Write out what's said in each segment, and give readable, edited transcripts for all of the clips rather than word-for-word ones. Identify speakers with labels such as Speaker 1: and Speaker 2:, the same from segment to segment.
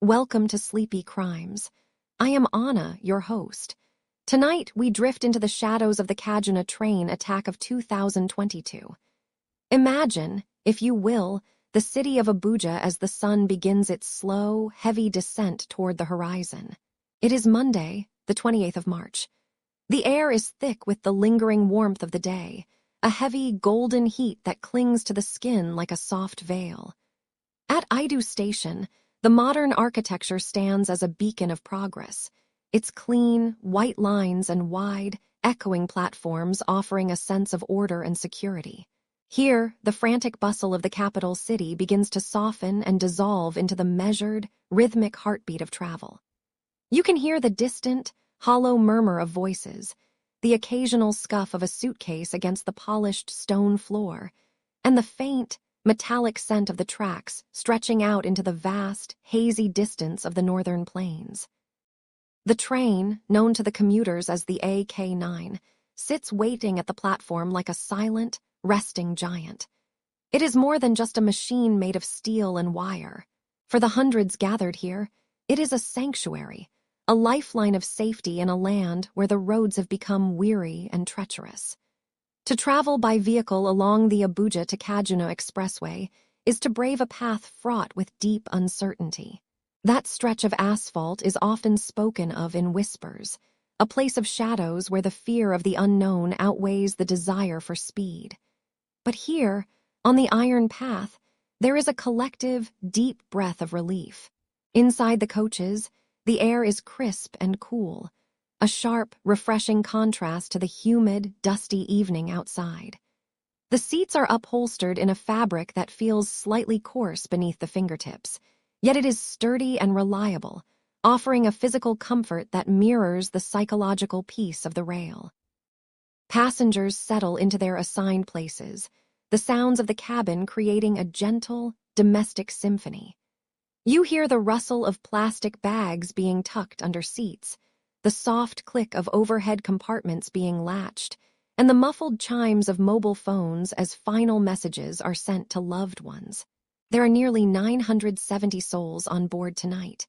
Speaker 1: Welcome to Sleepy Crimes. I am Anna, your host. Tonight, we drift into the shadows of the Kaduna train attack of 2022. Imagine, if you will, the city of Abuja as the sun begins its slow, heavy descent toward the horizon. It is Monday, the 28th of March. The air is thick with the lingering warmth of the day, a heavy golden heat that clings to the skin like a soft veil. At Idu Station, the modern architecture stands as a beacon of progress, its clean, white lines and wide, echoing platforms offering a sense of order and security. Here, the frantic bustle of the capital city begins to soften and dissolve into the measured, rhythmic heartbeat of travel. You can hear the distant, hollow murmur of voices, the occasional scuff of a suitcase against the polished stone floor, and the faint, metallic scent of the tracks stretching out into the vast, hazy distance of the northern plains. The train, known to the commuters as the AK-9, sits waiting at the platform like a silent, resting giant. It is more than just a machine made of steel and wire. For the hundreds gathered here, it is a sanctuary, a lifeline of safety in a land where the roads have become weary and treacherous. To travel by vehicle along the Abuja to Kaduna Expressway is to brave a path fraught with deep uncertainty. That stretch of asphalt is often spoken of in whispers, a place of shadows where the fear of the unknown outweighs the desire for speed. But here, on the iron path, there is a collective, deep breath of relief. Inside the coaches, the air is crisp and cool, a sharp, refreshing contrast to the humid, dusty evening outside. The seats are upholstered in a fabric that feels slightly coarse beneath the fingertips, yet it is sturdy and reliable, offering a physical comfort that mirrors the psychological peace of the rail. Passengers settle into their assigned places, the sounds of the cabin creating a gentle, domestic symphony. You hear the rustle of plastic bags being tucked under seats, the soft click of overhead compartments being latched, and the muffled chimes of mobile phones as final messages are sent to loved ones. There are nearly 970 souls on board tonight.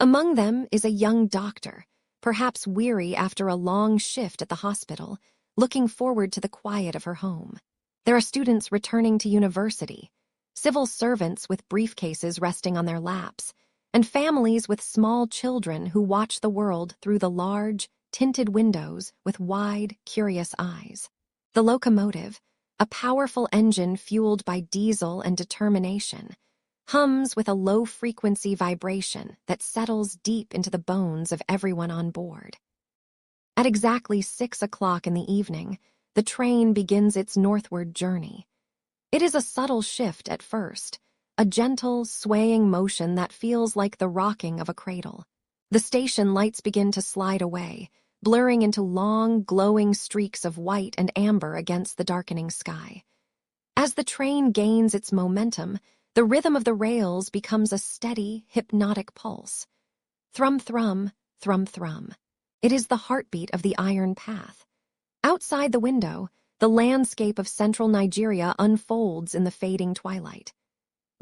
Speaker 1: Among them is a young doctor, perhaps weary after a long shift at the hospital, looking forward to the quiet of her home. There are students returning to university, civil servants with briefcases resting on their laps, and families with small children who watch the world through the large, tinted windows with wide, curious eyes. The locomotive, a powerful engine fueled by diesel and determination, hums with a low-frequency vibration that settles deep into the bones of everyone on board. At exactly 6 o'clock in the evening, the train begins its northward journey. It is a subtle shift at first, a gentle, swaying motion that feels like the rocking of a cradle. The station lights begin to slide away, blurring into long, glowing streaks of white and amber against the darkening sky. As the train gains its momentum, the rhythm of the rails becomes a steady, hypnotic pulse. Thrum, thrum, thrum, thrum. It is the heartbeat of the iron path. Outside the window, the landscape of central Nigeria unfolds in the fading twilight.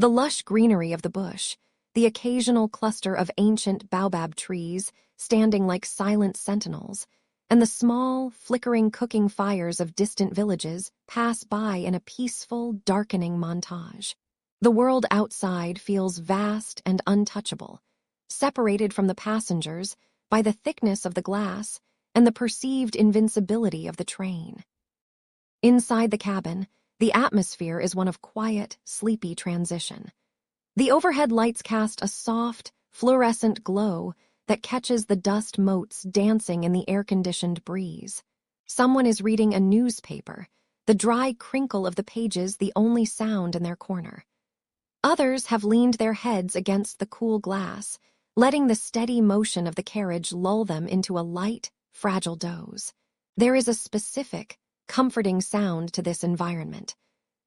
Speaker 1: The lush greenery of the bush, the occasional cluster of ancient baobab trees standing like silent sentinels, and the small, flickering cooking fires of distant villages pass by in a peaceful, darkening montage. The world outside feels vast and untouchable, separated from the passengers by the thickness of the glass and the perceived invincibility of the train. Inside the cabin, the atmosphere is one of quiet, sleepy transition. The overhead lights cast a soft, fluorescent glow that catches the dust motes dancing in the air-conditioned breeze. Someone is reading a newspaper, the dry crinkle of the pages the only sound in their corner. Others have leaned their heads against the cool glass, letting the steady motion of the carriage lull them into a light, fragile doze. There is a specific, comforting sound to this environment.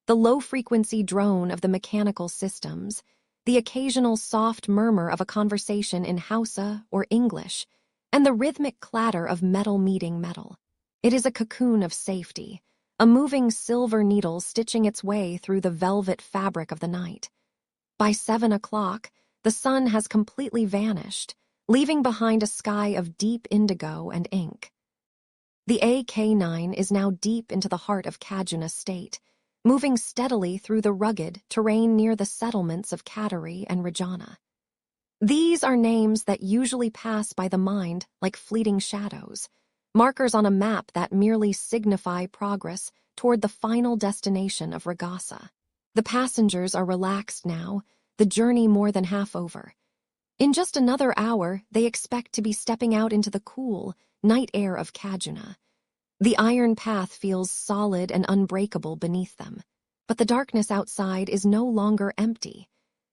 Speaker 1: The low-frequency drone of the mechanical systems, the occasional soft murmur of a conversation in Hausa or English, and the rhythmic clatter of metal meeting metal. It is a cocoon of safety, a moving silver needle stitching its way through the velvet fabric of the night. By 7 o'clock, the sun has completely vanished, leaving behind a sky of deep indigo and ink. The AK-9 is now deep into the heart of Kaduna State, moving steadily through the rugged terrain near the settlements of Kadari and Rajana. These are names that usually pass by the mind like fleeting shadows, markers on a map that merely signify progress toward the final destination of Ragasa. The passengers are relaxed now, the journey more than half over. In just another hour, they expect to be stepping out into the cool, night air of Kaduna. The iron path feels solid and unbreakable beneath them, but the darkness outside is no longer empty.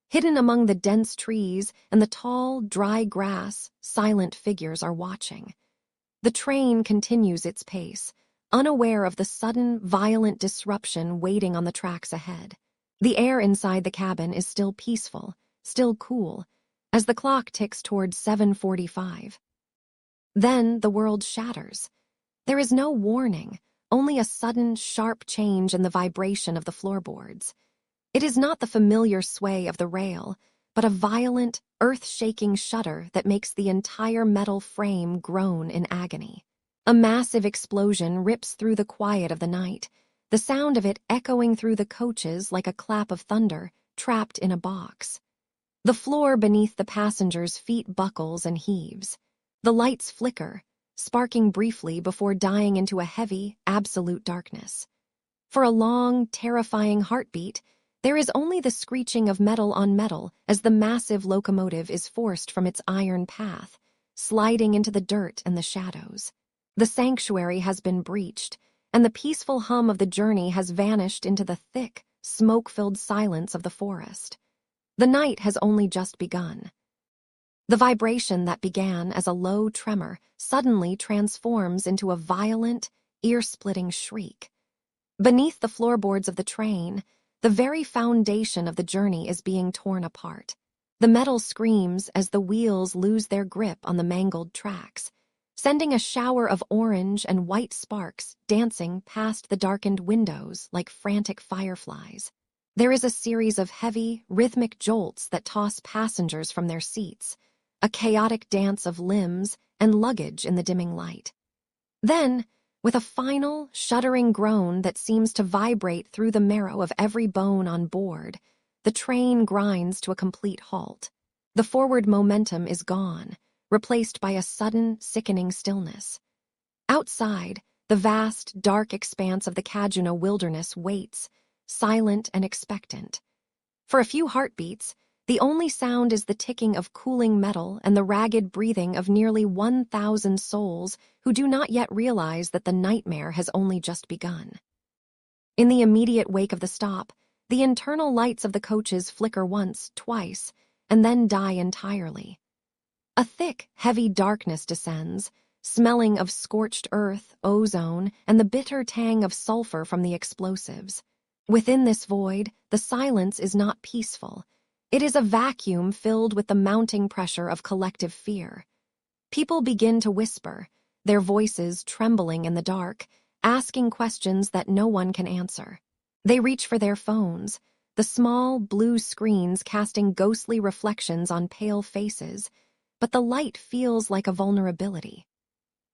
Speaker 1: Hidden among the dense trees and the tall, dry grass, silent figures are watching. The train continues its pace, unaware of the sudden, violent disruption waiting on the tracks ahead. The air inside the cabin is still peaceful, still cool, as the clock ticks towards 7:45. Then the world shatters. There is no warning, only a sudden, sharp change in the vibration of the floorboards. It is not the familiar sway of the rail, but a violent, earth-shaking shudder that makes the entire metal frame groan in agony. A massive explosion rips through the quiet of the night, the sound of it echoing through the coaches like a clap of thunder, trapped in a box. The floor beneath the passengers' feet buckles and heaves. The lights flicker, sparking briefly before dying into a heavy, absolute darkness. For a long, terrifying heartbeat, there is only the screeching of metal on metal as the massive locomotive is forced from its iron path, sliding into the dirt and the shadows. The sanctuary has been breached, and the peaceful hum of the journey has vanished into the thick, smoke-filled silence of the forest. The night has only just begun. The vibration that began as a low tremor suddenly transforms into a violent, ear-splitting shriek. Beneath the floorboards of the train, the very foundation of the journey is being torn apart. The metal screams as the wheels lose their grip on the mangled tracks, sending a shower of orange and white sparks dancing past the darkened windows like frantic fireflies. There is a series of heavy, rhythmic jolts that toss passengers from their seats, a chaotic dance of limbs and luggage in the dimming light. Then, with a final, shuddering groan that seems to vibrate through the marrow of every bone on board, the train grinds to a complete halt. The forward momentum is gone, replaced by a sudden, sickening stillness. Outside, the vast, dark expanse of the Kaduna wilderness waits, silent and expectant. For a few heartbeats, the only sound is the ticking of cooling metal and the ragged breathing of nearly 1,000 souls who do not yet realize that the nightmare has only just begun. In the immediate wake of the stop, the internal lights of the coaches flicker once, twice, and then die entirely. A thick, heavy darkness descends, smelling of scorched earth, ozone, and the bitter tang of sulfur from the explosives. Within this void, the silence is not peaceful. It is a vacuum filled with the mounting pressure of collective fear. People begin to whisper, their voices trembling in the dark, asking questions that no one can answer. They reach for their phones, the small, blue screens casting ghostly reflections on pale faces, but the light feels like a vulnerability.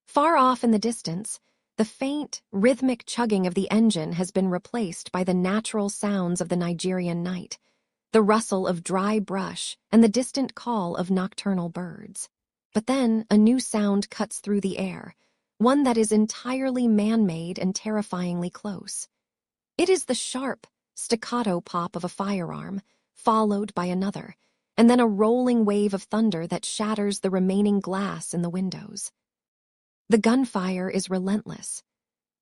Speaker 1: Far off in the distance, the faint, rhythmic chugging of the engine has been replaced by the natural sounds of the Nigerian night, the rustle of dry brush and the distant call of nocturnal birds. But then a new sound cuts through the air, one that is entirely man-made and terrifyingly close. It is the sharp, staccato pop of a firearm, followed by another, and then a rolling wave of thunder that shatters the remaining glass in the windows. The gunfire is relentless.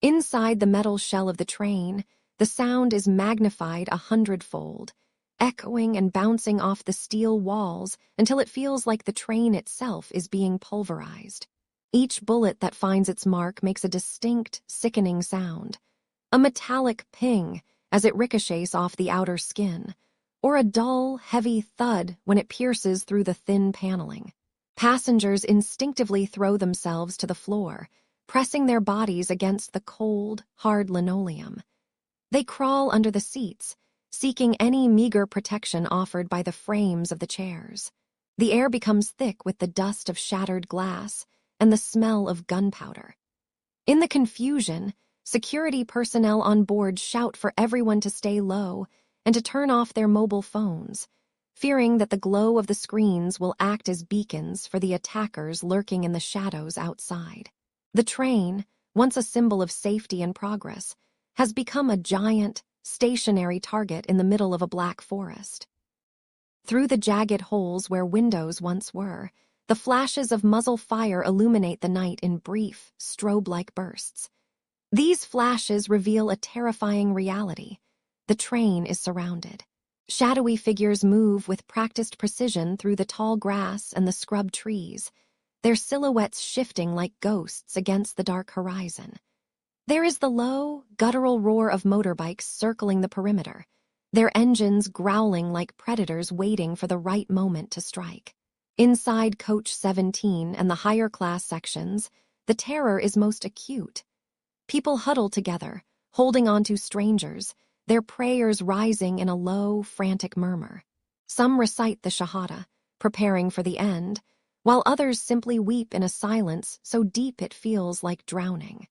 Speaker 1: Inside the metal shell of the train, the sound is magnified 100-fold, echoing and bouncing off the steel walls until it feels like the train itself is being pulverized. Each bullet that finds its mark makes a distinct, sickening sound, a metallic ping as it ricochets off the outer skin, or a dull, heavy thud when it pierces through the thin paneling. Passengers instinctively throw themselves to the floor, pressing their bodies against the cold, hard linoleum. They crawl under the seats, seeking any meager protection offered by the frames of the chairs. The air becomes thick with the dust of shattered glass and the smell of gunpowder. In the confusion, security personnel on board shout for everyone to stay low and to turn off their mobile phones, fearing that the glow of the screens will act as beacons for the attackers lurking in the shadows outside. The train, once a symbol of safety and progress, has become a giant, stationary target in the middle of a black forest. Through the jagged holes where windows once were, the flashes of muzzle fire illuminate the night in brief, strobe-like bursts. These flashes reveal a terrifying reality. The train is surrounded. Shadowy figures move with practiced precision through the tall grass and the scrub trees, their silhouettes shifting like ghosts against the dark horizon. There is the low, guttural roar of motorbikes circling the perimeter, their engines growling like predators waiting for the right moment to strike. Inside Coach 17 and the higher-class sections, the terror is most acute. People huddle together, holding on to strangers, their prayers rising in a low, frantic murmur. Some recite the Shahada, preparing for the end, while others simply weep in a silence so deep it feels like drowning.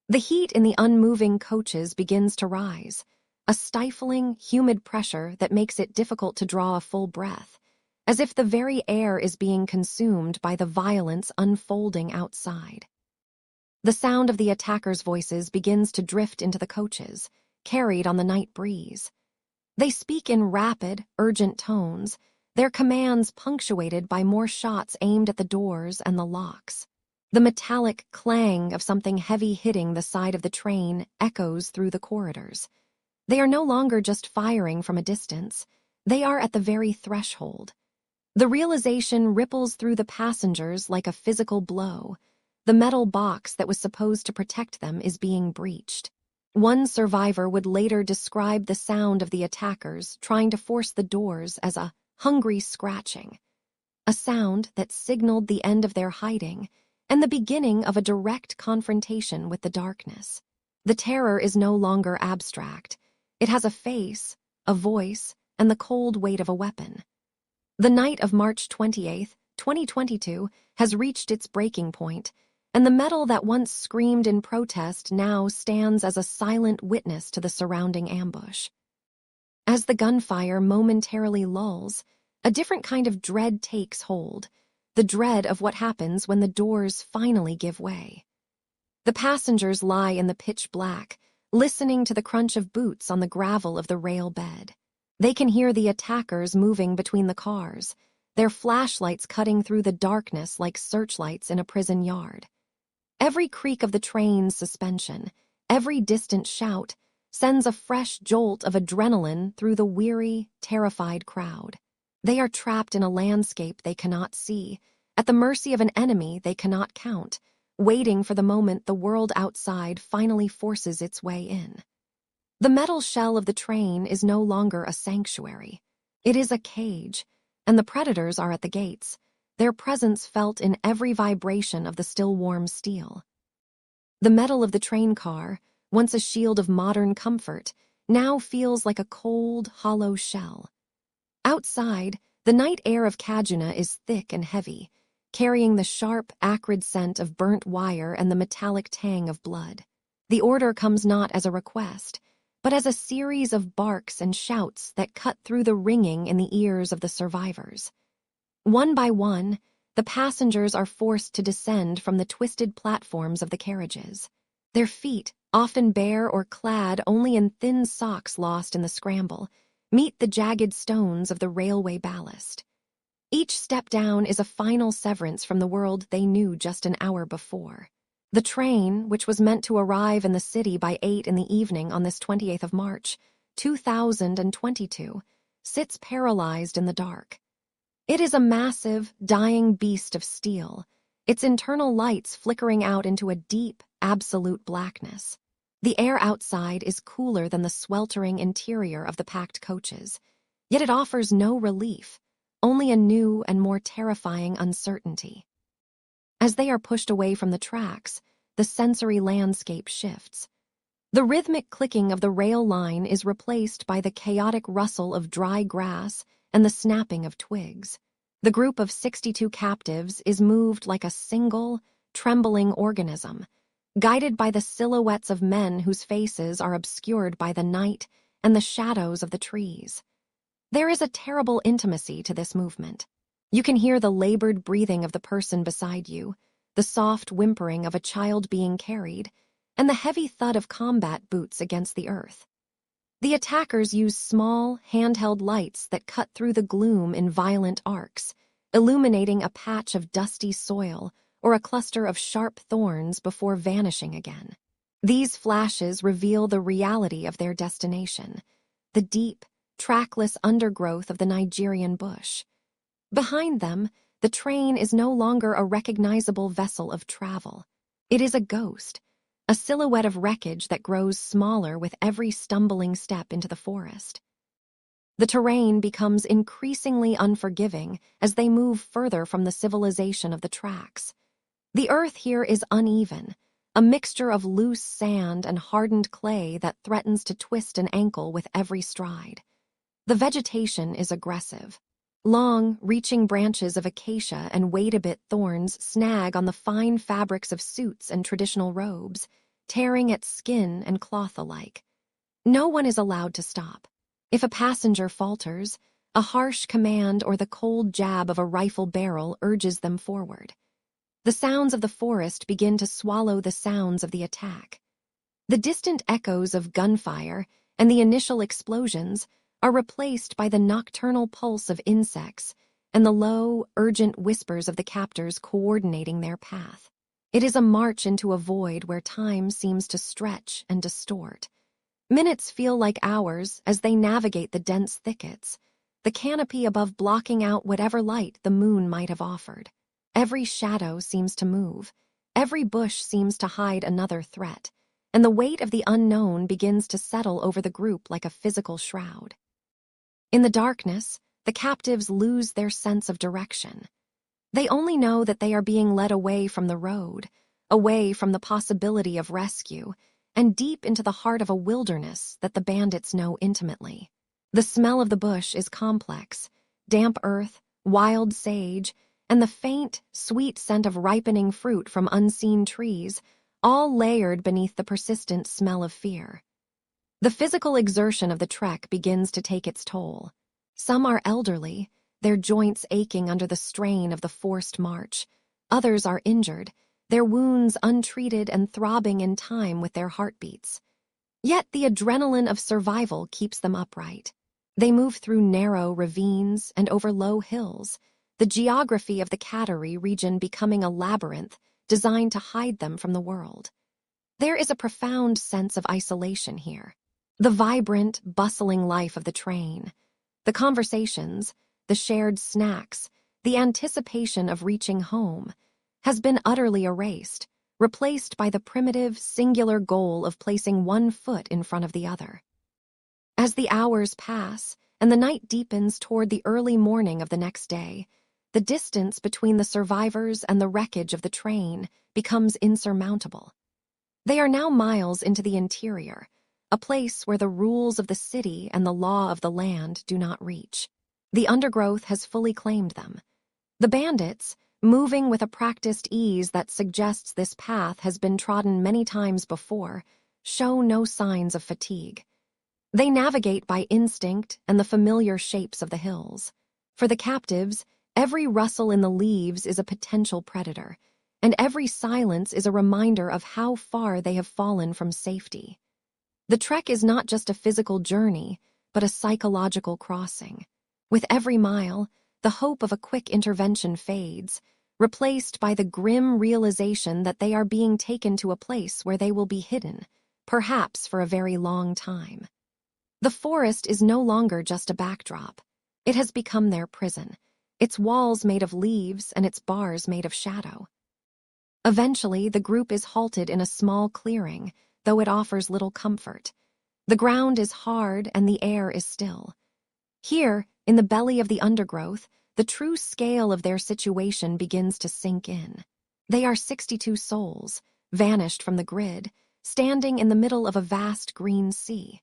Speaker 1: The heat in the unmoving coaches begins to rise, a stifling, humid pressure that makes it difficult to draw a full breath, as if the very air is being consumed by the violence unfolding outside. The sound of the attackers' voices begins to drift into the coaches, carried on the night breeze. They speak in rapid, urgent tones, their commands punctuated by more shots aimed at the doors and the locks. The metallic clang of something heavy hitting the side of the train echoes through the corridors. They are no longer just firing from a distance, they are at the very threshold. The realization ripples through the passengers like a physical blow. The metal box that was supposed to protect them is being breached. One survivor would later describe the sound of the attackers trying to force the doors as a hungry scratching, a sound that signaled the end of their hiding and the beginning of a direct confrontation with the darkness. The terror is no longer abstract. It has a face, a voice, and the cold weight of a weapon. The night of March 28, 2022, has reached its breaking point, and the metal that once screamed in protest now stands as a silent witness to the surrounding ambush. As the gunfire momentarily lulls, a different kind of dread takes hold, the dread of what happens when the doors finally give way. The passengers lie in the pitch black, listening to the crunch of boots on the gravel of the rail bed. They can hear the attackers moving between the cars, their flashlights cutting through the darkness like searchlights in a prison yard. Every creak of the train's suspension, every distant shout, sends a fresh jolt of adrenaline through the weary, terrified crowd. They are trapped in a landscape they cannot see, at the mercy of an enemy they cannot count, waiting for the moment the world outside finally forces its way in. The metal shell of the train is no longer a sanctuary. It is a cage, and the predators are at the gates, their presence felt in every vibration of the still warm steel. The metal of the train car, once a shield of modern comfort, now feels like a cold, hollow shell. Outside, the night air of Kaduna is thick and heavy, carrying the sharp, acrid scent of burnt wire and the metallic tang of blood. The order comes not as a request, but as a series of barks and shouts that cut through the ringing in the ears of the survivors. One by one, the passengers are forced to descend from the twisted platforms of the carriages. Their feet, often bare or clad only in thin socks lost in the scramble, meet the jagged stones of the railway ballast. Each step down is a final severance from the world they knew just an hour before. The train, which was meant to arrive in the city by 8 in the evening on this 28th of March, 2022, sits paralyzed in the dark. It is a massive, dying beast of steel, its internal lights flickering out into a deep, absolute blackness. The air outside is cooler than the sweltering interior of the packed coaches, yet it offers no relief, only a new and more terrifying uncertainty. As they are pushed away from the tracks, the sensory landscape shifts. The rhythmic clicking of the rail line is replaced by the chaotic rustle of dry grass and the snapping of twigs. The group of 62 captives is moved like a single, trembling organism, guided by the silhouettes of men whose faces are obscured by the night and the shadows of the trees. There is a terrible intimacy to this movement. You can hear the labored breathing of the person beside you, the soft whimpering of a child being carried, and the heavy thud of combat boots against the earth. The attackers use small, handheld lights that cut through the gloom in violent arcs, illuminating a patch of dusty soil or a cluster of sharp thorns before vanishing again. These flashes reveal the reality of their destination, the deep, trackless undergrowth of the Nigerian bush. Behind them, the train is no longer a recognizable vessel of travel. It is a ghost, a silhouette of wreckage that grows smaller with every stumbling step into the forest. The terrain becomes increasingly unforgiving as they move further from the civilization of the tracks. The earth here is uneven, a mixture of loose sand and hardened clay that threatens to twist an ankle with every stride. The vegetation is aggressive. Long, reaching branches of acacia and wait-a-bit thorns snag on the fine fabrics of suits and traditional robes, tearing at skin and cloth alike. No one is allowed to stop. If a passenger falters, a harsh command or the cold jab of a rifle barrel urges them forward. The sounds of the forest begin to swallow the sounds of the attack. The distant echoes of gunfire and the initial explosions are replaced by the nocturnal pulse of insects and the low, urgent whispers of the captors coordinating their path. It is a march into a void where time seems to stretch and distort. Minutes feel like hours as they navigate the dense thickets, the canopy above blocking out whatever light the moon might have offered. Every shadow seems to move, every bush seems to hide another threat, and the weight of the unknown begins to settle over the group like a physical shroud. In the darkness, the captives lose their sense of direction. They only know that they are being led away from the road, away from the possibility of rescue, and deep into the heart of a wilderness that the bandits know intimately. The smell of the bush is complex: damp earth, wild sage, and the faint, sweet scent of ripening fruit from unseen trees, all layered beneath the persistent smell of fear. The physical exertion of the trek begins to take its toll. Some are elderly, their joints aching under the strain of the forced march. Others are injured, their wounds untreated and throbbing in time with their heartbeats. Yet the adrenaline of survival keeps them upright. They move through narrow ravines and over low hills, the geography of the Kaduna region becoming a labyrinth designed to hide them from the world. There is a profound sense of isolation here. The vibrant, bustling life of the train, the conversations, the shared snacks, the anticipation of reaching home, has been utterly erased, replaced by the primitive, singular goal of placing one foot in front of the other. As the hours pass and the night deepens toward the early morning of the next day, the distance between the survivors and the wreckage of the train becomes insurmountable. They are now miles into the interior, a place where the rules of the city and the law of the land do not reach. The undergrowth has fully claimed them. The bandits, moving with a practiced ease that suggests this path has been trodden many times before, show no signs of fatigue. They navigate by instinct and the familiar shapes of the hills. For the captives, every rustle in the leaves is a potential predator, and every silence is a reminder of how far they have fallen from safety. The trek is not just a physical journey, but a psychological crossing. With every mile, the hope of a quick intervention fades, replaced by the grim realization that they are being taken to a place where they will be hidden, perhaps for a very long time. The forest is no longer just a backdrop. It has become their prison, its walls made of leaves and its bars made of shadow. Eventually, the group is halted in a small clearing, though it offers little comfort. The ground is hard and the air is still. Here, in the belly of the undergrowth, the true scale of their situation begins to sink in. They are 62 souls, vanished from the grid, standing in the middle of a vast green sea.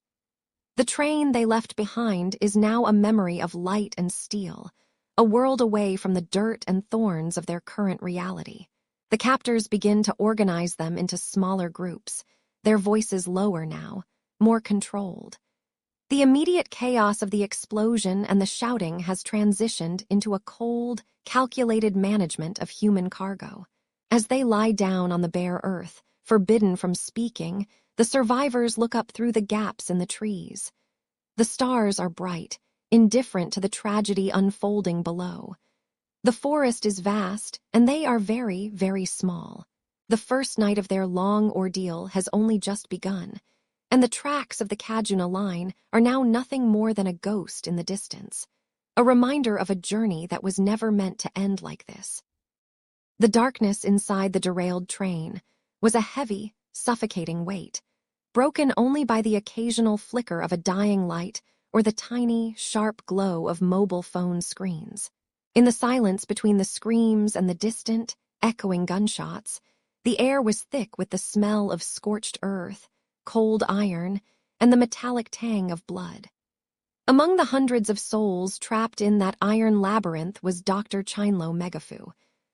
Speaker 1: The train they left behind is now a memory of light and steel, a world away from the dirt and thorns of their current reality. The captors begin to organize them into smaller groups, their voices lower now, more controlled. The immediate chaos of the explosion and the shouting has transitioned into a cold, calculated management of human cargo. As they lie down on the bare earth, forbidden from speaking, the survivors look up through the gaps in the trees. The stars are bright, indifferent to the tragedy unfolding below. The forest is vast, and they are very, very small. The first night of their long ordeal has only just begun, and the tracks of the Kaduna line are now nothing more than a ghost in the distance, a reminder of a journey that was never meant to end like this. The darkness inside the derailed train was a heavy, suffocating weight, broken only by the occasional flicker of a dying light or the tiny, sharp glow of mobile phone screens. In the silence between the screams and the distant, echoing gunshots, the air was thick with the smell of scorched earth, cold iron, and the metallic tang of blood. Among the hundreds of souls trapped in that iron labyrinth was Dr. Chinlo Megafu,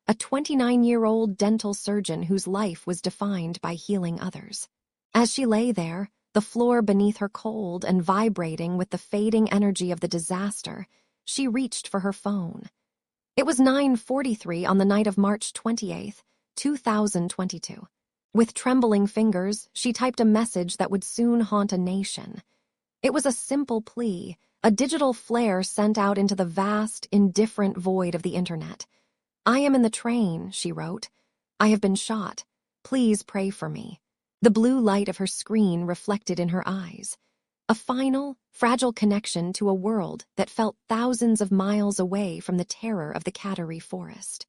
Speaker 1: a 29-year-old dental surgeon whose life was defined by healing others. As she lay there, the floor beneath her cold and vibrating with the fading energy of the disaster, she reached for her phone. It was 9:43 on the night of March 28, 2022. With trembling fingers, she typed a message that would soon haunt a nation. It was a simple plea, a digital flare sent out into the vast, indifferent void of the internet. "I am in the train," she wrote. "I have been shot. Please pray for me." The blue light of her screen reflected in her eyes. A final, fragile connection to a world that felt thousands of miles away from the terror of the Kaduna forest.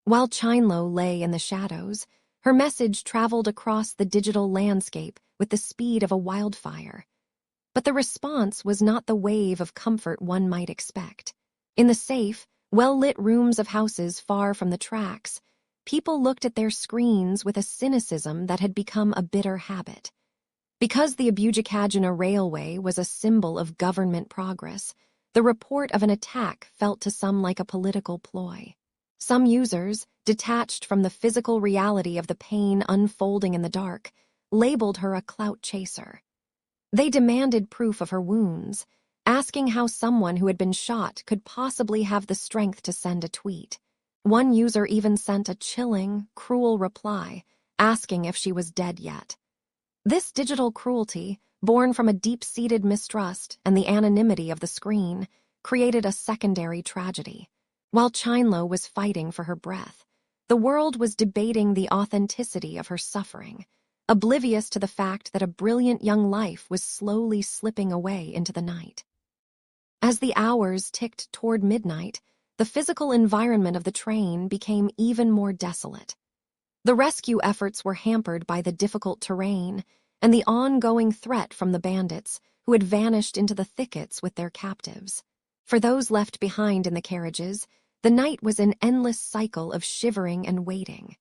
Speaker 1: While Chinlo lay in the shadows, her message traveled across the digital landscape with the speed of a wildfire. But the response was not the wave of comfort one might expect. In the safe, well-lit rooms of houses far from the tracks, people looked at their screens with a cynicism that had become a bitter habit. Because the Abuja-Kaduna Railway was a symbol of government progress, the report of an attack felt to some like a political ploy. Some users, detached from the physical reality of the pain unfolding in the dark, labeled her a clout chaser. They demanded proof of her wounds, asking how someone who had been shot could possibly have the strength to send a tweet. One user even sent a chilling, cruel reply, asking if she was dead yet. This digital cruelty, born from a deep-seated mistrust and the anonymity of the screen, created a secondary tragedy. While Chinlo was fighting for her breath, the world was debating the authenticity of her suffering, oblivious to the fact that a brilliant young life was slowly slipping away into the night. As the hours ticked toward midnight, the physical environment of the train became even more desolate. The rescue efforts were hampered by the difficult terrain and the ongoing threat from the bandits who had vanished into the thickets with their captives. For those left behind in the carriages, the night was an endless cycle of shivering and waiting.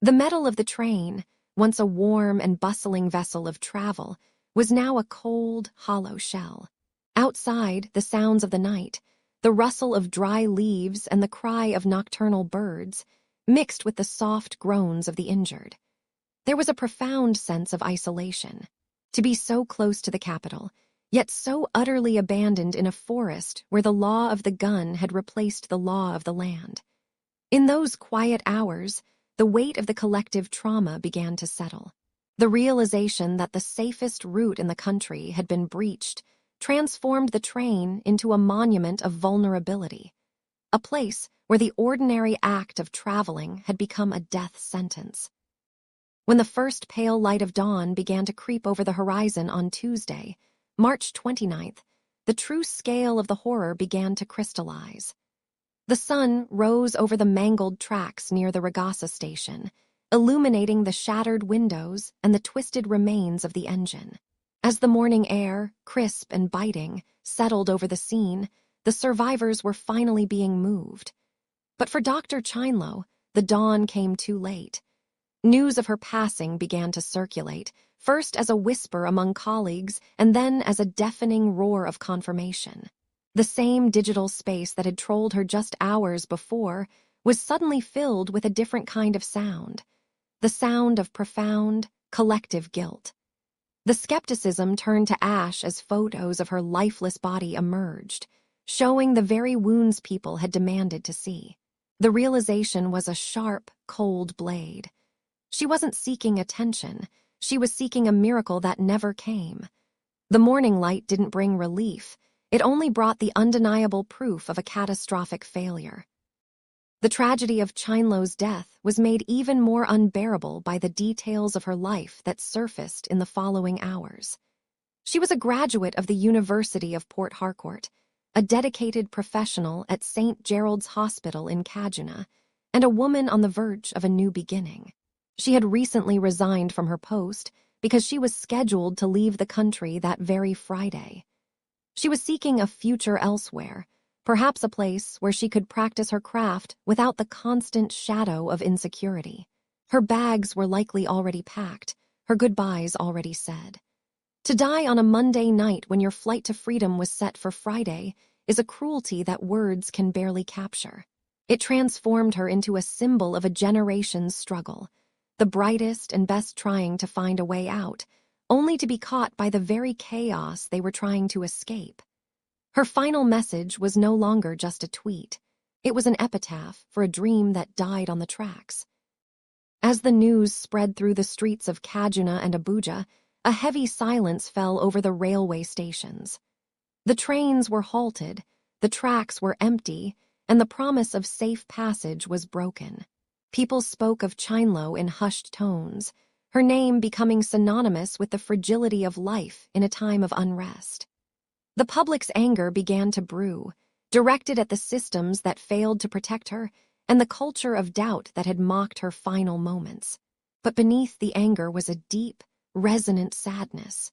Speaker 1: The metal of the train, once a warm and bustling vessel of travel, was now a cold, hollow shell. Outside, the sounds of the night, the rustle of dry leaves and the cry of nocturnal birds, mixed with the soft groans of the injured. There was a profound sense of isolation. To be so close to the capital, yet so utterly abandoned in a forest where the law of the gun had replaced the law of the land. In those quiet hours, the weight of the collective trauma began to settle. The realization that the safest route in the country had been breached transformed the train into a monument of vulnerability, a place where the ordinary act of traveling had become a death sentence. When the first pale light of dawn began to creep over the horizon on Tuesday, March 29th, the true scale of the horror began to crystallize. The sun rose over the mangled tracks near the Regasa station, illuminating the shattered windows and the twisted remains of the engine. As the morning air, crisp and biting, settled over the scene, the survivors were finally being moved. But for Dr. Chinlo, the dawn came too late. News of her passing began to circulate, first as a whisper among colleagues and then as a deafening roar of confirmation. The same digital space that had trolled her just hours before was suddenly filled with a different kind of sound, the sound of profound, collective guilt. The skepticism turned to ash as photos of her lifeless body emerged, showing the very wounds people had demanded to see. The realization was a sharp, cold blade. She wasn't seeking attention. She was seeking a miracle that never came. The morning light didn't bring relief. It only brought the undeniable proof of a catastrophic failure. The tragedy of Chinlo's death was made even more unbearable by the details of her life that surfaced in the following hours. She was a graduate of the University of Port Harcourt, a dedicated professional at St. Gerald's Hospital in Kaduna, and a woman on the verge of a new beginning. She had recently resigned from her post because she was scheduled to leave the country that very Friday. She was seeking a future elsewhere, perhaps a place where she could practice her craft without the constant shadow of insecurity. Her bags were likely already packed, her goodbyes already said. To die on a Monday night when your flight to freedom was set for Friday is a cruelty that words can barely capture. It transformed her into a symbol of a generation's struggle, the brightest and best trying to find a way out, only to be caught by the very chaos they were trying to escape. Her final message was no longer just a tweet. It was an epitaph for a dream that died on the tracks. As the news spread through the streets of Kaduna and Abuja, a heavy silence fell over the railway stations. The trains were halted, the tracks were empty, and the promise of safe passage was broken. People spoke of Chinlo in hushed tones, her name becoming synonymous with the fragility of life in a time of unrest. The public's anger began to brew, directed at the systems that failed to protect her and the culture of doubt that had mocked her final moments. But beneath the anger was a deep, resonant sadness.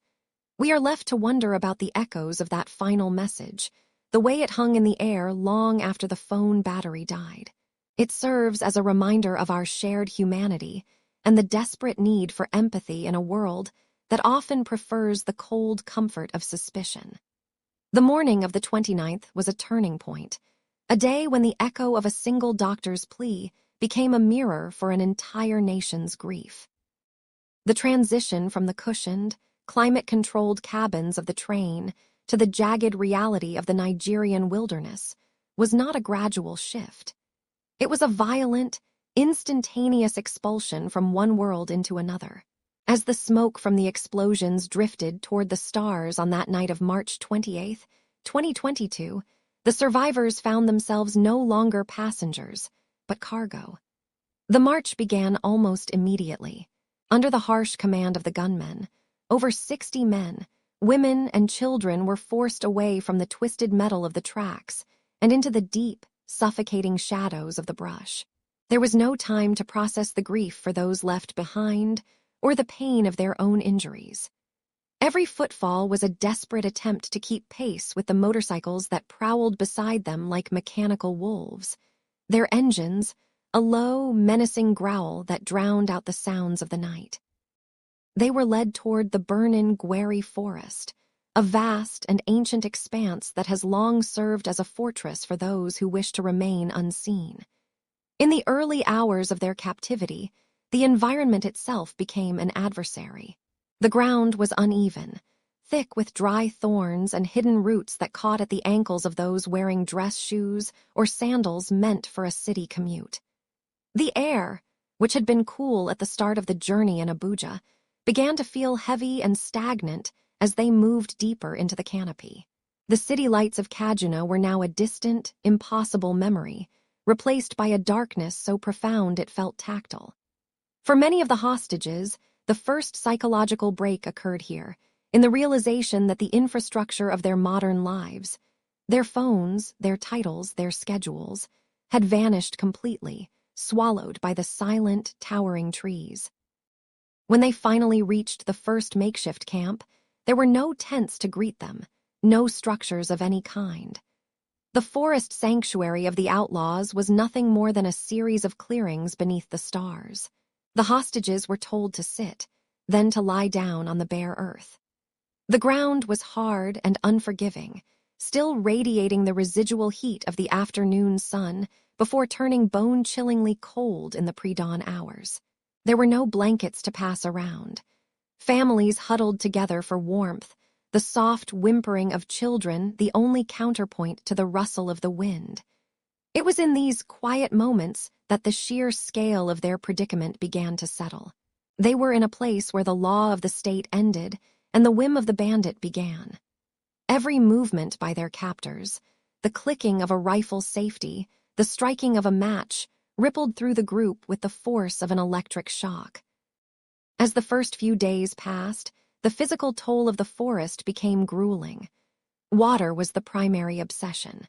Speaker 1: We are left to wonder about the echoes of that final message, the way it hung in the air long after the phone battery died. It serves as a reminder of our shared humanity and the desperate need for empathy in a world that often prefers the cold comfort of suspicion. The morning of the 29th was a turning point, a day when the echo of a single doctor's plea became a mirror for an entire nation's grief. The transition from the cushioned, climate-controlled cabins of the train to the jagged reality of the Nigerian wilderness was not a gradual shift. It was a violent, instantaneous expulsion from one world into another. As the smoke from the explosions drifted toward the stars on that night of March 28, 2022, the survivors found themselves no longer passengers, but cargo. The march began almost immediately. Under the harsh command of the gunmen, over 60 men, women, and children were forced away from the twisted metal of the tracks and into the deep, suffocating shadows of the brush. There was no time to process the grief for those left behind or the pain of their own injuries. Every footfall was a desperate attempt to keep pace with the motorcycles that prowled beside them like mechanical wolves. Their engines, a low, menacing growl that drowned out the sounds of the night. They were led toward the burn-in Gweri forest, a vast and ancient expanse that has long served as a fortress for those who wish to remain unseen. In the early hours of their captivity, the environment itself became an adversary. The ground was uneven, thick with dry thorns and hidden roots that caught at the ankles of those wearing dress shoes or sandals meant for a city commute. The air, which had been cool at the start of the journey in Abuja, began to feel heavy and stagnant as they moved deeper into the canopy. The city lights of Kaduna were now a distant, impossible memory, replaced by a darkness so profound it felt tactile. For many of the hostages, the first psychological break occurred here, in the realization that the infrastructure of their modern lives, their phones, their titles, their schedules, had vanished completely, swallowed by the silent, towering trees. When they finally reached the first makeshift camp, there were no tents to greet them, no structures of any kind. The forest sanctuary of the outlaws was nothing more than a series of clearings beneath the stars. The hostages were told to sit, then to lie down on the bare earth. The ground was hard and unforgiving, still radiating the residual heat of the afternoon sun before turning bone-chillingly cold in the pre-dawn hours. There were no blankets to pass around. Families huddled together for warmth, the soft whimpering of children the only counterpoint to the rustle of the wind. It was in these quiet moments that the sheer scale of their predicament began to settle. They were in a place where the law of the state ended and the whim of the bandit began. Every movement by their captors, the clicking of a rifle's safety, the striking of a match, rippled through the group with the force of an electric shock. As the first few days passed, the physical toll of the forest became grueling. Water was the primary obsession.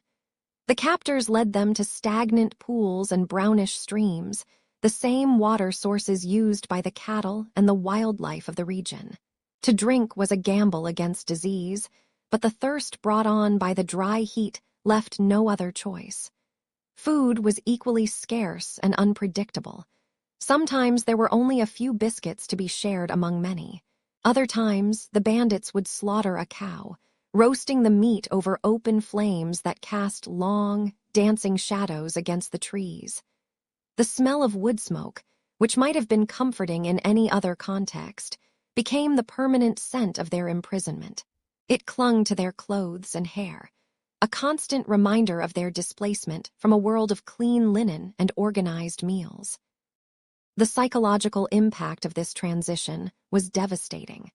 Speaker 1: The captors led them to stagnant pools and brownish streams, the same water sources used by the cattle and the wildlife of the region. To drink was a gamble against disease, but the thirst brought on by the dry heat left no other choice. Food was equally scarce and unpredictable. Sometimes there were only a few biscuits to be shared among many. Other times, the bandits would slaughter a cow, roasting the meat over open flames that cast long, dancing shadows against the trees. The smell of wood smoke, which might have been comforting in any other context, became the permanent scent of their imprisonment. It clung to their clothes and hair, a constant reminder of their displacement from a world of clean linen and organized meals. The psychological impact of this transition was devastating.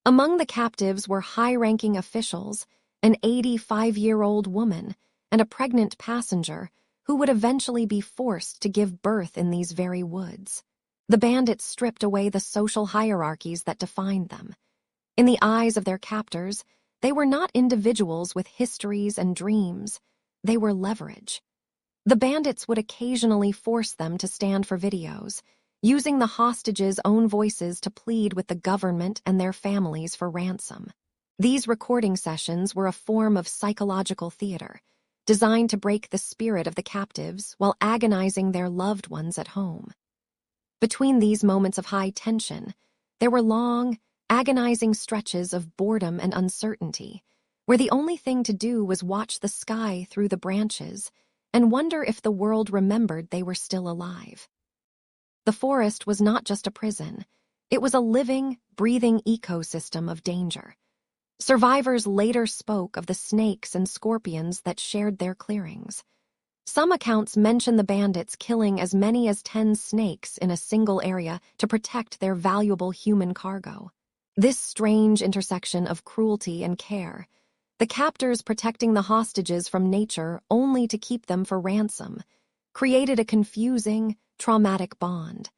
Speaker 1: Among the captives were high-ranking officials, an 85-year-old woman, and a pregnant passenger who would eventually be forced to give birth in these very woods. The bandits stripped away the social hierarchies that defined them. In the eyes of their captors, they were not individuals with histories and dreams. They were leverage. The bandits would occasionally force them to stand for videos, using the hostages' own voices to plead with the government and their families for ransom. These recording sessions were a form of psychological theater, designed to break the spirit of the captives while agonizing their loved ones at home. Between these moments of high tension, there were long, agonizing stretches of boredom and uncertainty, where the only thing to do was watch the sky through the branches and wonder if the world remembered they were still alive. The forest was not just a prison. It was a living, breathing ecosystem of danger. Survivors later spoke of the snakes and scorpions that shared their clearings. Some accounts mention the bandits killing as many as 10 snakes in a single area to protect their valuable human cargo. This strange intersection of cruelty and care, the captors protecting the hostages from nature only to keep them for ransom, created a confusing, traumatic bond.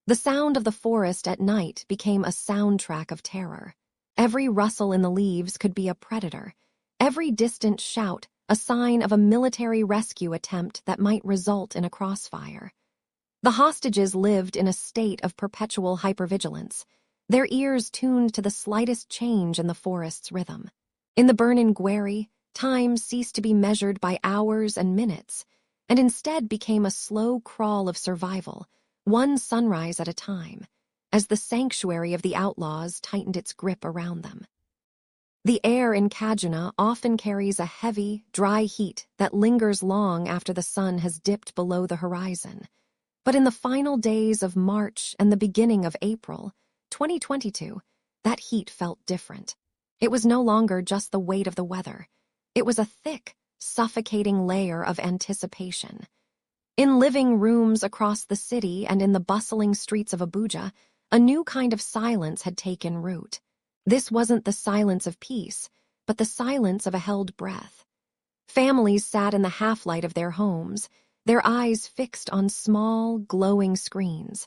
Speaker 1: The sound of the forest at night became a soundtrack of terror. Every rustle in the leaves could be a predator, every distant shout a sign of a military rescue attempt that might result in a crossfire. The hostages lived in a state of perpetual hypervigilance, their ears tuned to the slightest change in the forest's rhythm. In the Burnin Gweri, time ceased to be measured by hours and minutes, and instead became a slow crawl of survival, one sunrise at a time, as the sanctuary of the outlaws tightened its grip around them. The air in Kaduna often carries a heavy, dry heat that lingers long after the sun has dipped below the horizon. But in the final days of March and the beginning of April, 2022, that heat felt different. It was no longer just the weight of the weather. It was a thick, suffocating layer of anticipation. In living rooms across the city and in the bustling streets of Abuja, a new kind of silence had taken root. This wasn't the silence of peace, but the silence of a held breath. Families sat in the half-light of their homes, their eyes fixed on small, glowing screens.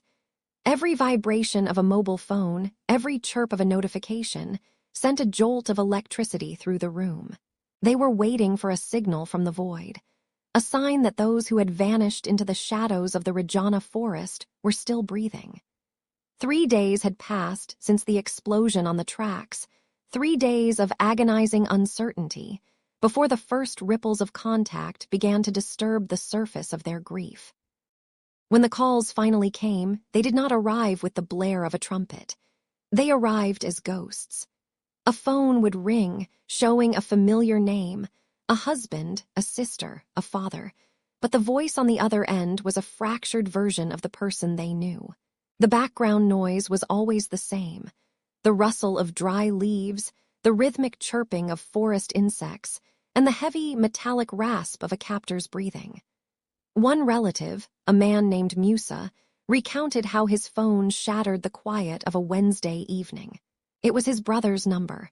Speaker 1: Every vibration of a mobile phone, every chirp of a notification, sent a jolt of electricity through the room. They were waiting for a signal from the void, a sign that those who had vanished into the shadows of the Rajana forest were still breathing. 3 days had passed since the explosion on the tracks, 3 days of agonizing uncertainty, before the first ripples of contact began to disturb the surface of their grief. When the calls finally came, they did not arrive with the blare of a trumpet. They arrived as ghosts. A phone would ring, showing a familiar name, a husband, a sister, a father, but the voice on the other end was a fractured version of the person they knew. The background noise was always the same: the rustle of dry leaves, the rhythmic chirping of forest insects, and the heavy, metallic rasp of a captor's breathing. One relative, a man named Musa, recounted how his phone shattered the quiet of a Wednesday evening. It was his brother's number.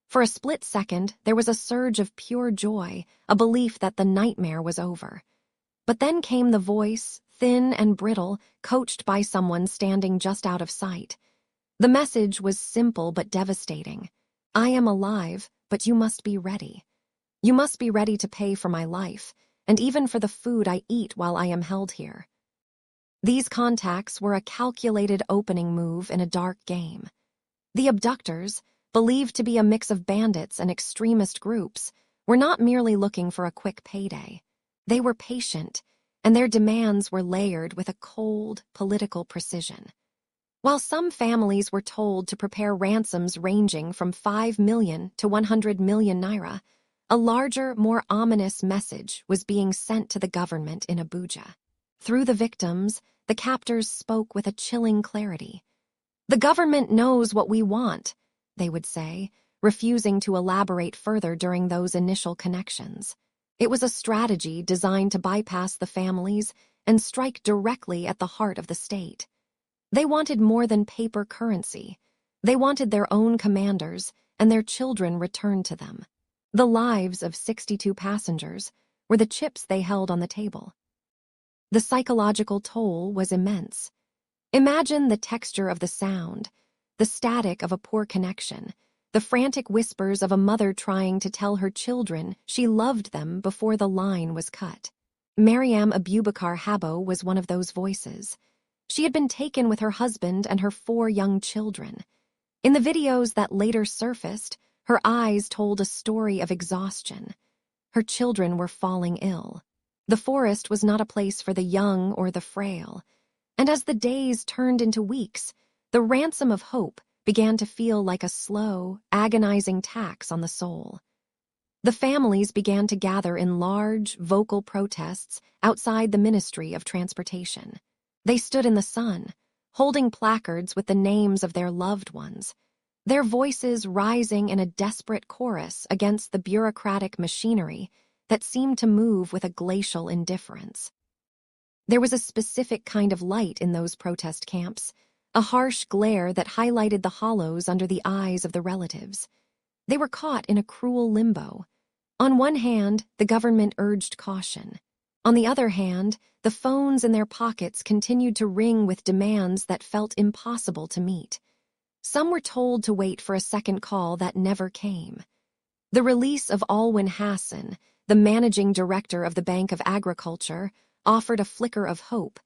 Speaker 1: For a split second, there was a surge of pure joy, a belief that the nightmare was over. But then came the voice, thin and brittle, coached by someone standing just out of sight. The message was simple but devastating. I am alive, but you must be ready. You must be ready to pay for my life, and even for the food I eat while I am held here. These contacts were a calculated opening move in a dark game. The abductors, believed to be a mix of bandits and extremist groups, were not merely looking for a quick payday. They were patient, and their demands were layered with a cold, political precision. While some families were told to prepare ransoms ranging from 5 million to 100 million naira, a larger, more ominous message was being sent to the government in Abuja. Through the victims, the captors spoke with a chilling clarity. "The government knows what we want," they would say, refusing to elaborate further during those initial connections. It was a strategy designed to bypass the families and strike directly at the heart of the state. They wanted more than paper currency. They wanted their own commanders and their children returned to them. The lives of 62 passengers were the chips they held on the table. The psychological toll was immense. Imagine the texture of the sound, the static of a poor connection, the frantic whispers of a mother trying to tell her children she loved them before the line was cut. Mariam Abubakar Habo was one of those voices. She had been taken with her husband and her 4 young children. In the videos that later surfaced, her eyes told a story of exhaustion. Her children were falling ill. The forest was not a place for the young or the frail. And as the days turned into weeks, the ransom of hope began to feel like a slow, agonizing tax on the soul. The families began to gather in large, vocal protests outside the Ministry of Transportation. They stood in the sun, holding placards with the names of their loved ones, their voices rising in a desperate chorus against the bureaucratic machinery that seemed to move with a glacial indifference. There was a specific kind of light in those protest camps, a harsh glare that highlighted the hollows under the eyes of the relatives. They were caught in a cruel limbo. On one hand, the government urged caution. On the other hand, the phones in their pockets continued to ring with demands that felt impossible to meet. Some were told to wait for a second call that never came. The release of Alwyn Hassan, the managing director of the Bank of Agriculture, offered a flicker of hope,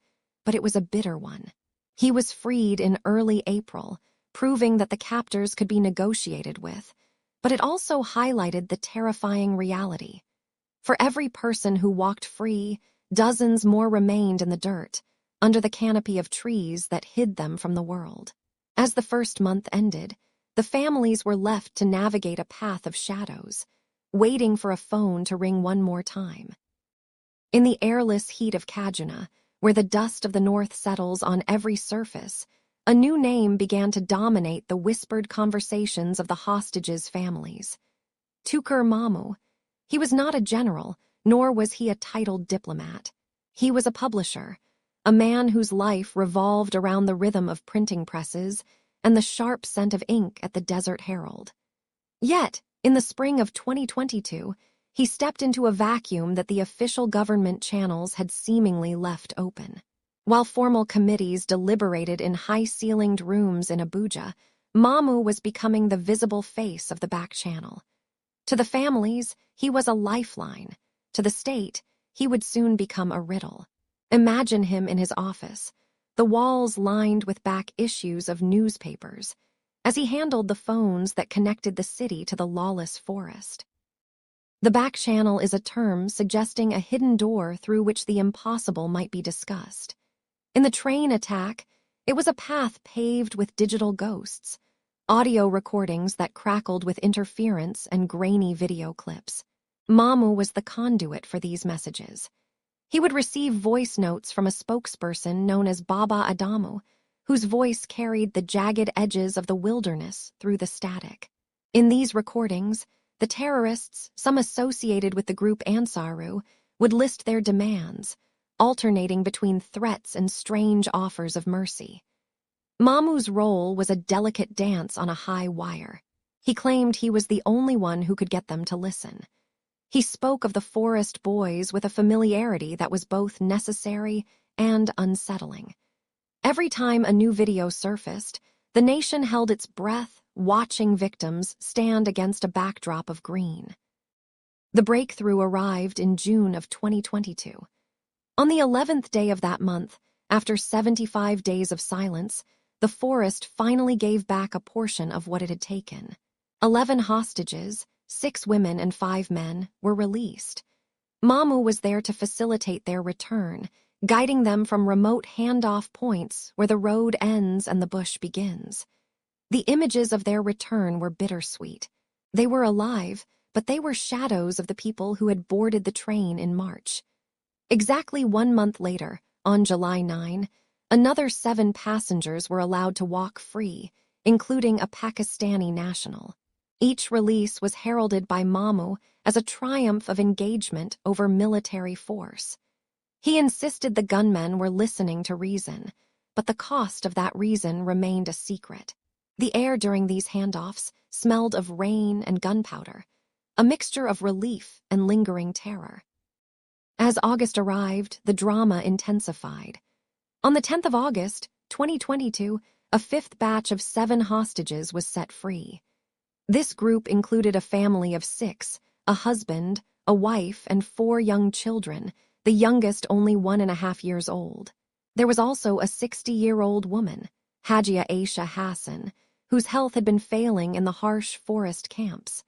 Speaker 1: but it was a bitter one. He was freed in early April, proving that the captors could be negotiated with, but it also highlighted the terrifying reality. For every person who walked free, dozens more remained in the dirt, under the canopy of trees that hid them from the world. As the first month ended, the families were left to navigate a path of shadows, waiting for a phone to ring one more time. In the airless heat of Kaduna, where the dust of the north settles on every surface, a new name began to dominate the whispered conversations of the hostages' families. Tukur Mamu. He was not a general, nor was he a titled diplomat. He was a publisher, a man whose life revolved around the rhythm of printing presses and the sharp scent of ink at the Desert Herald. Yet, in the spring of 2022, he stepped into a vacuum that the official government channels had seemingly left open. While formal committees deliberated in high-ceilinged rooms in Abuja, Mamu was becoming the visible face of the back channel. To the families, he was a lifeline. To the state, he would soon become a riddle. Imagine him in his office, the walls lined with back issues of newspapers, as he handled the phones that connected the city to the lawless forest. The back channel is a term suggesting a hidden door through which the impossible might be discussed. In the train attack, it was a path paved with digital ghosts, audio recordings that crackled with interference and grainy video clips. Mamu was the conduit for these messages. He would receive voice notes from a spokesperson known as Baba Adamu, whose voice carried the jagged edges of the wilderness through the static. In these recordings, the terrorists, some associated with the group Ansaru, would list their demands, alternating between threats and strange offers of mercy. Mamu's role was a delicate dance on a high wire. He claimed he was the only one who could get them to listen. He spoke of the forest boys with a familiarity that was both necessary and unsettling. Every time a new video surfaced, the nation held its breath, watching victims stand against a backdrop of green. The breakthrough arrived in June of 2022. On the 11th day of that month, after 75 days of silence, the forest finally gave back a portion of what it had taken. 11 hostages, 6 women and 5 men, were released. Mamu was there to facilitate their return, guiding them from remote handoff points where the road ends and the bush begins. The images of their return were bittersweet. They were alive, but they were shadows of the people who had boarded the train in March. Exactly 1 month later, on July 9, another 7 passengers were allowed to walk free, including a Pakistani national. Each release was heralded by Mamu as a triumph of engagement over military force. He insisted the gunmen were listening to reason, but the cost of that reason remained a secret. The air during these handoffs smelled of rain and gunpowder, a mixture of relief and lingering terror. As August arrived, the drama intensified. On the 10th of August, 2022, a 5th batch of 7 hostages was set free. This group included a family of 6, a husband, a wife, and 4 young children, the youngest only 1.5 years old. There was also a 60-year-old woman, Hajia Aisha Hassan, whose health had been failing in the harsh forest camps.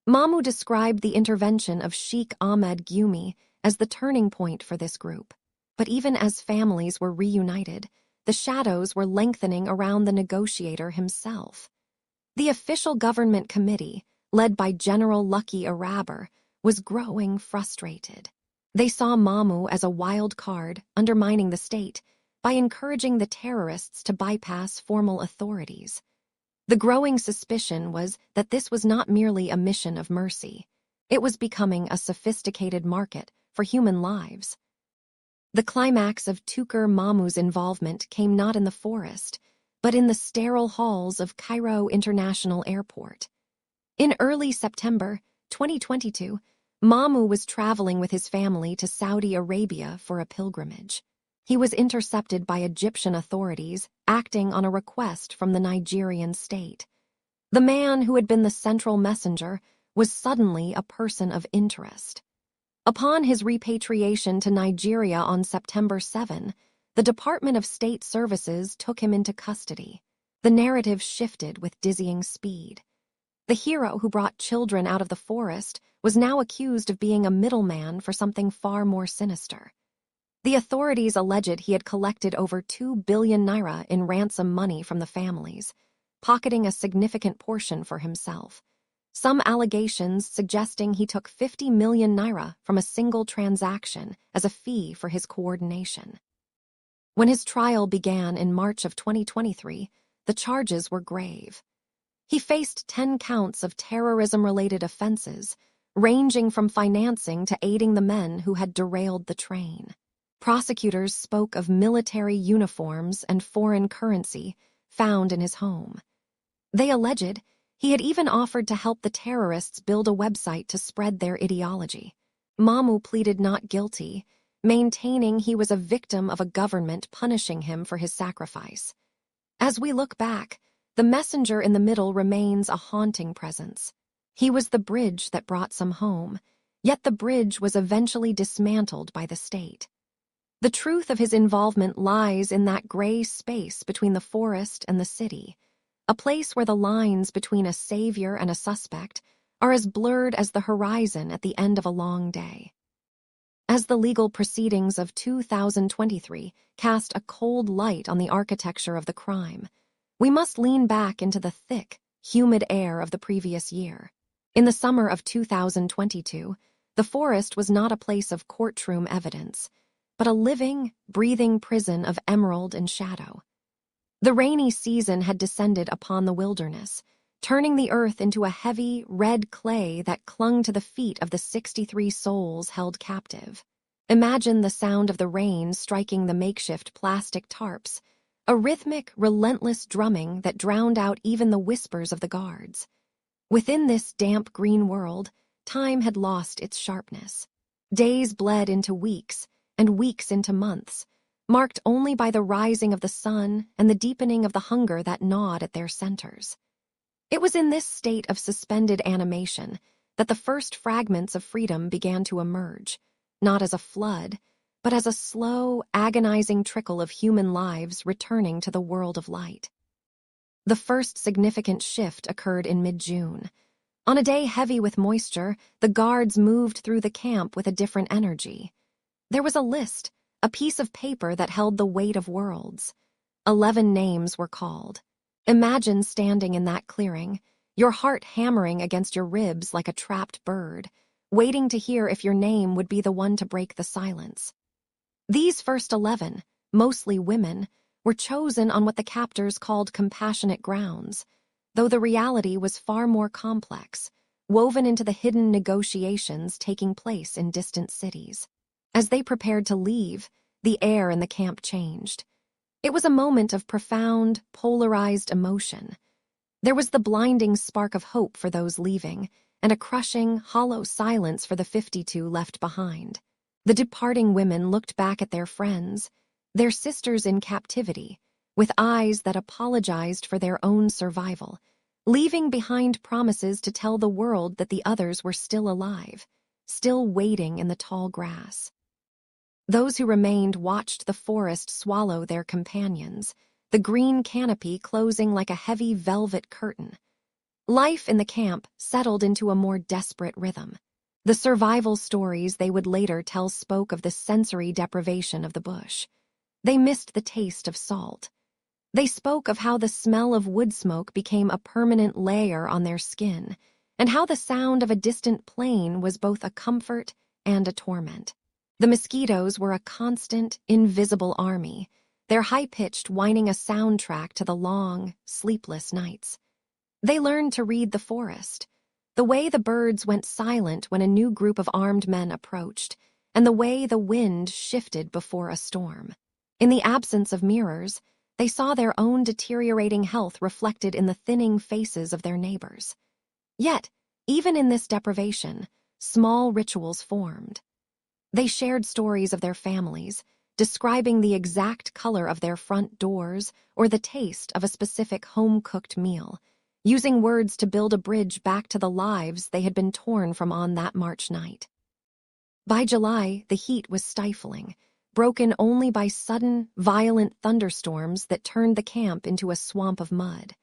Speaker 1: Mamu described the intervention of Sheikh Ahmed Gyumi as the turning point for this group. But even as families were reunited, the shadows were lengthening around the negotiator himself. The official government committee, led by General Lucky Araber, was growing frustrated. They saw Mamu as a wild card undermining the state by encouraging the terrorists to bypass formal authorities. The growing suspicion was that this was not merely a mission of mercy. It was becoming a sophisticated market for human lives. The climax of Tukur Mamu's involvement came not in the forest, but in the sterile halls of Cairo International Airport. In early September 2022, Mamu was traveling with his family to Saudi Arabia for a pilgrimage. He was intercepted by Egyptian authorities acting on a request from the Nigerian state. The man who had been the central messenger was suddenly a person of interest. Upon his repatriation to Nigeria on September 7, the Department of State Services took him into custody. The narrative shifted with dizzying speed. The hero who brought children out of the forest was now accused of being a middleman for something far more sinister. The authorities alleged he had collected over 2 billion naira in ransom money from the families, pocketing a significant portion for himself. Some allegations suggesting he took 50 million naira from a single transaction as a fee for his coordination. When his trial began in March of 2023, the charges were grave. He faced 10 counts of terrorism-related offenses, ranging from financing to aiding the men who had derailed the train. Prosecutors spoke of military uniforms and foreign currency found in his home. They alleged he had even offered to help the terrorists build a website to spread their ideology. Mamu pleaded not guilty, maintaining he was a victim of a government punishing him for his sacrifice. As we look back, the messenger in the middle remains a haunting presence. He was the bridge that brought some home, yet the bridge was eventually dismantled by the state. The truth of his involvement lies in that gray space between the forest and the city, a place where the lines between a savior and a suspect are as blurred as the horizon at the end of a long day. as the legal proceedings of 2023 cast a cold light on the architecture of the crime, we must lean back into the thick, humid air of the previous year. In the summer of 2022, the forest was not a place of courtroom evidence, but a living, breathing prison of emerald and shadow. The rainy season had descended upon the wilderness, turning the earth into a heavy, red clay that clung to the feet of the 63 souls held captive. Imagine the sound of the rain striking the makeshift plastic tarps, a rhythmic, relentless drumming that drowned out even the whispers of the guards. Within this damp green world, time had lost its sharpness. Days bled into weeks, and weeks into months, marked only by the rising of the sun and the deepening of the hunger that gnawed at their centers. It was in this state of suspended animation that the first fragments of freedom began to emerge, not as a flood, but as a slow, agonizing trickle of human lives returning to the world of light. The first significant shift occurred in mid-June. On a day heavy with moisture, the guards moved through the camp with a different energy. There was a list, a piece of paper that held the weight of worlds. 11 names were called. Imagine standing in that clearing, your heart hammering against your ribs like a trapped bird, waiting to hear if your name would be the one to break the silence. These first 11, mostly women, were chosen on what the captors called compassionate grounds, though the reality was far more complex, woven into the hidden negotiations taking place in distant cities. As they prepared to leave, the air in the camp changed. It was a moment of profound, polarized emotion. There was the blinding spark of hope for those leaving, and a crushing, hollow silence for the 52 left behind. The departing women looked back at their friends, their sisters in captivity, with eyes that apologized for their own survival, leaving behind promises to tell the world that the others were still alive, still waiting in the tall grass. Those who remained watched the forest swallow their companions, the green canopy closing like a heavy velvet curtain. Life in the camp settled into a more desperate rhythm. The survival stories they would later tell spoke of the sensory deprivation of the bush. They missed the taste of salt. They spoke of how the smell of wood smoke became a permanent layer on their skin, and how the sound of a distant plane was both a comfort and a torment. The mosquitoes were a constant, invisible army, their high-pitched whining a soundtrack to the long, sleepless nights. They learned to read the forest, the way the birds went silent when a new group of armed men approached, and the way the wind shifted before a storm. In the absence of mirrors, they saw their own deteriorating health reflected in the thinning faces of their neighbors. Yet, even in this deprivation, small rituals formed. They shared stories of their families, describing the exact color of their front doors or the taste of a specific home-cooked meal, using words to build a bridge back to the lives they had been torn from on that March night. By July, the heat was stifling, broken only by sudden, violent thunderstorms that turned the camp into a swamp of mud.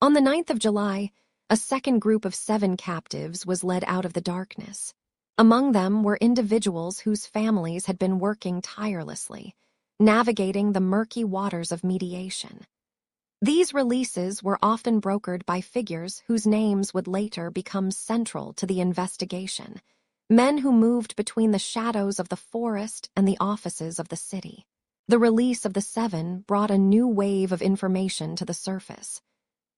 Speaker 1: On the 9th of July, a second group of 7 captives was led out of the darkness. Among them were individuals whose families had been working tirelessly, navigating the murky waters of mediation. These releases were often brokered by figures whose names would later become central to the investigation, men who moved between the shadows of the forest and the offices of the city. The release of the 7 brought a new wave of information to the surface.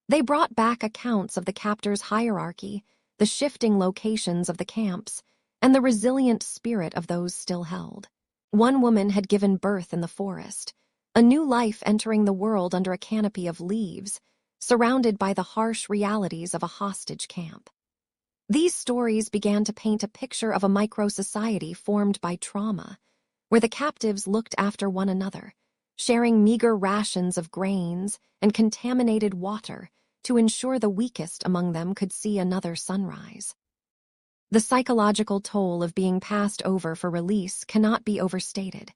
Speaker 1: They brought back accounts of the captors' hierarchy, the shifting locations of the camps, and the resilient spirit of those still held. One woman had given birth in the forest, a new life entering the world under a canopy of leaves, surrounded by the harsh realities of a hostage camp. These stories began to paint a picture of a micro-society formed by trauma, where the captives looked after one another, sharing meager rations of grains and contaminated water to ensure the weakest among them could see another sunrise. The psychological toll of being passed over for release cannot be overstated.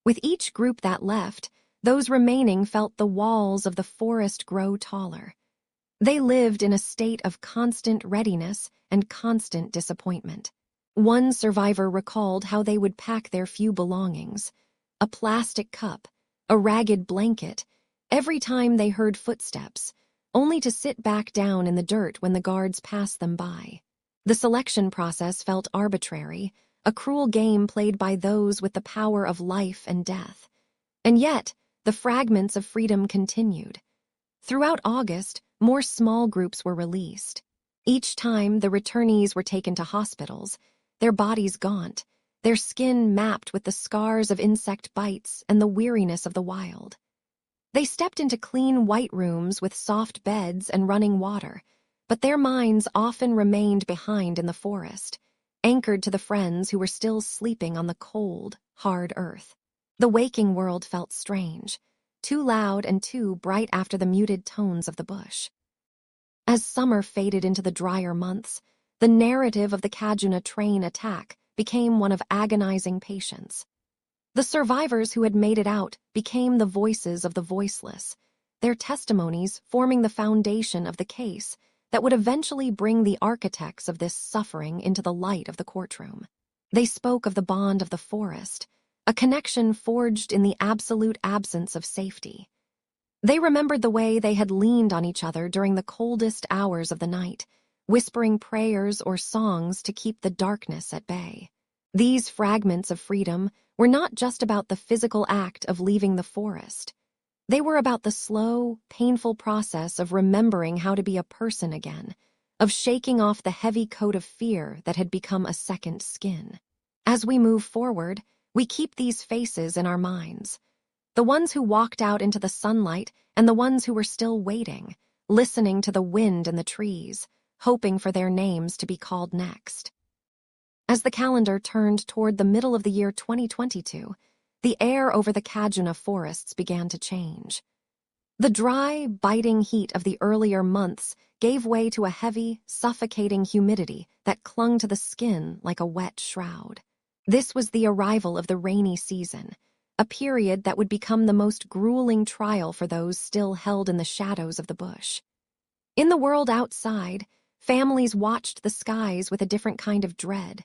Speaker 1: With each group that left, those remaining felt the walls of the forest grow taller. They lived in a state of constant readiness and constant disappointment. One survivor recalled how they would pack their few belongings, a plastic cup, a ragged blanket, every time they heard footsteps, only to sit back down in the dirt when the guards passed them by. The selection process felt arbitrary, a cruel game played by those with the power of life and death. And yet, the fragments of freedom continued. Throughout August, more small groups were released. Each time, the returnees were taken to hospitals, their bodies gaunt, their skin mapped with the scars of insect bites and the weariness of the wild. They stepped into clean white rooms with soft beds and running water, but their minds often remained behind in the forest, anchored to the friends who were still sleeping on the cold, hard earth. The waking world felt strange, too loud and too bright after the muted tones of the bush. As summer faded into the drier months, the narrative of the Kaduna train attack became one of agonizing patience. The survivors who had made it out became the voices of the voiceless, their testimonies forming the foundation of the case that would eventually bring the architects of this suffering into the light of the courtroom. They spoke of the bond of the forest, a connection forged in the absolute absence of safety. They remembered the way they had leaned on each other during the coldest hours of the night, whispering prayers or songs to keep the darkness at bay. These fragments of freedom were not just about the physical act of leaving the forest. They were about the slow, painful process of remembering how to be a person again, of shaking off the heavy coat of fear that had become a second skin. As we move forward, we keep these faces in our minds. The ones who walked out into the sunlight and the ones who were still waiting, listening to the wind and the trees, hoping for their names to be called next. As the calendar turned toward the middle of the year 2022, the air over the Kaduna forests began to change. The dry, biting heat of the earlier months gave way to a heavy, suffocating humidity that clung to the skin like a wet shroud. This was the arrival of the rainy season, a period that would become the most grueling trial for those still held in the shadows of the bush. In the world outside, families watched the skies with a different kind of dread,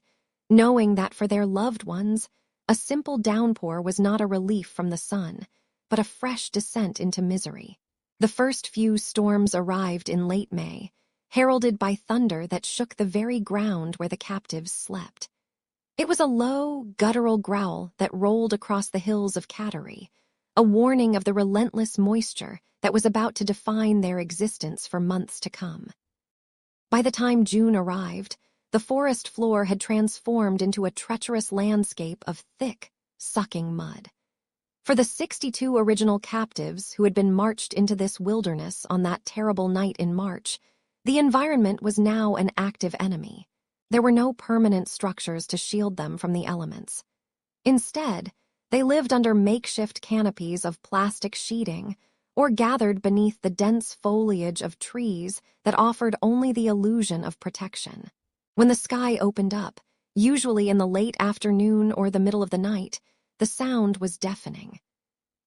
Speaker 1: knowing that for their loved ones, a simple downpour was not a relief from the sun, but a fresh descent into misery. The first few storms arrived in late May, heralded by thunder that shook the very ground where the captives slept. It was a low, guttural growl that rolled across the hills of Katari, a warning of the relentless moisture that was about to define their existence for months to come. By the time June arrived, the forest floor had transformed into a treacherous landscape of thick, sucking mud. For the 62 original captives who had been marched into this wilderness on that terrible night in March, the environment was now an active enemy. There were no permanent structures to shield them from the elements. Instead, they lived under makeshift canopies of plastic sheeting or gathered beneath the dense foliage of trees that offered only the illusion of protection. When the sky opened up, usually in the late afternoon or the middle of the night, the sound was deafening.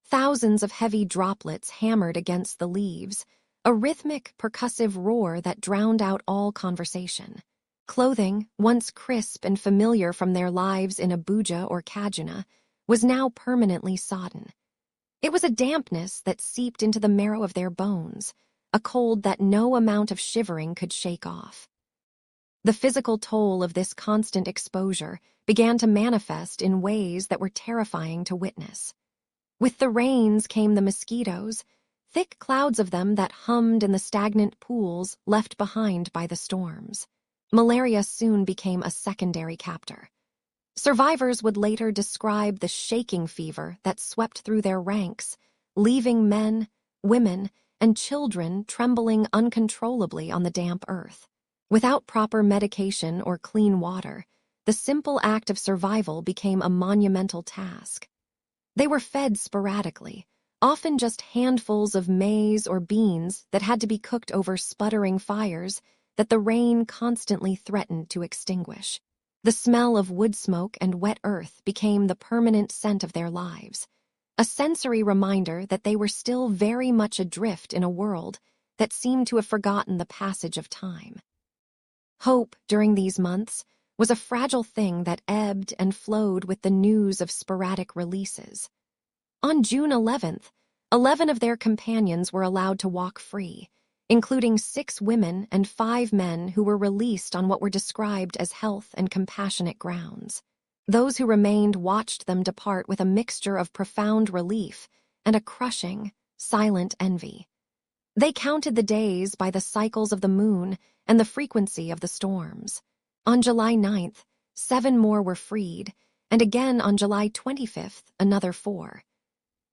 Speaker 1: Thousands of heavy droplets hammered against the leaves, a rhythmic, percussive roar that drowned out all conversation. Clothing, once crisp and familiar from their lives in Abuja or Kaduna, was now permanently sodden. It was a dampness that seeped into the marrow of their bones, a cold that no amount of shivering could shake off. The physical toll of this constant exposure began to manifest in ways that were terrifying to witness. With the rains came the mosquitoes, thick clouds of them that hummed in the stagnant pools left behind by the storms. Malaria soon became a secondary captor. Survivors would later describe the shaking fever that swept through their ranks, leaving men, women, and children trembling uncontrollably on the damp earth. Without proper medication or clean water, the simple act of survival became a monumental task. They were fed sporadically, often just handfuls of maize or beans that had to be cooked over sputtering fires that the rain constantly threatened to extinguish. The smell of wood smoke and wet earth became the permanent scent of their lives, a sensory reminder that they were still very much adrift in a world that seemed to have forgotten the passage of time. Hope, during these months, was a fragile thing that ebbed and flowed with the news of sporadic releases. On June 11th, 11 of their companions were allowed to walk free, including 6 women and 5 men who were released on what were described as health and compassionate grounds. Those who remained watched them depart with a mixture of profound relief and a crushing, silent envy. They counted the days by the cycles of the moon and the frequency of the storms. On July 9th, 7 more were freed, and again on July 25th, another 4.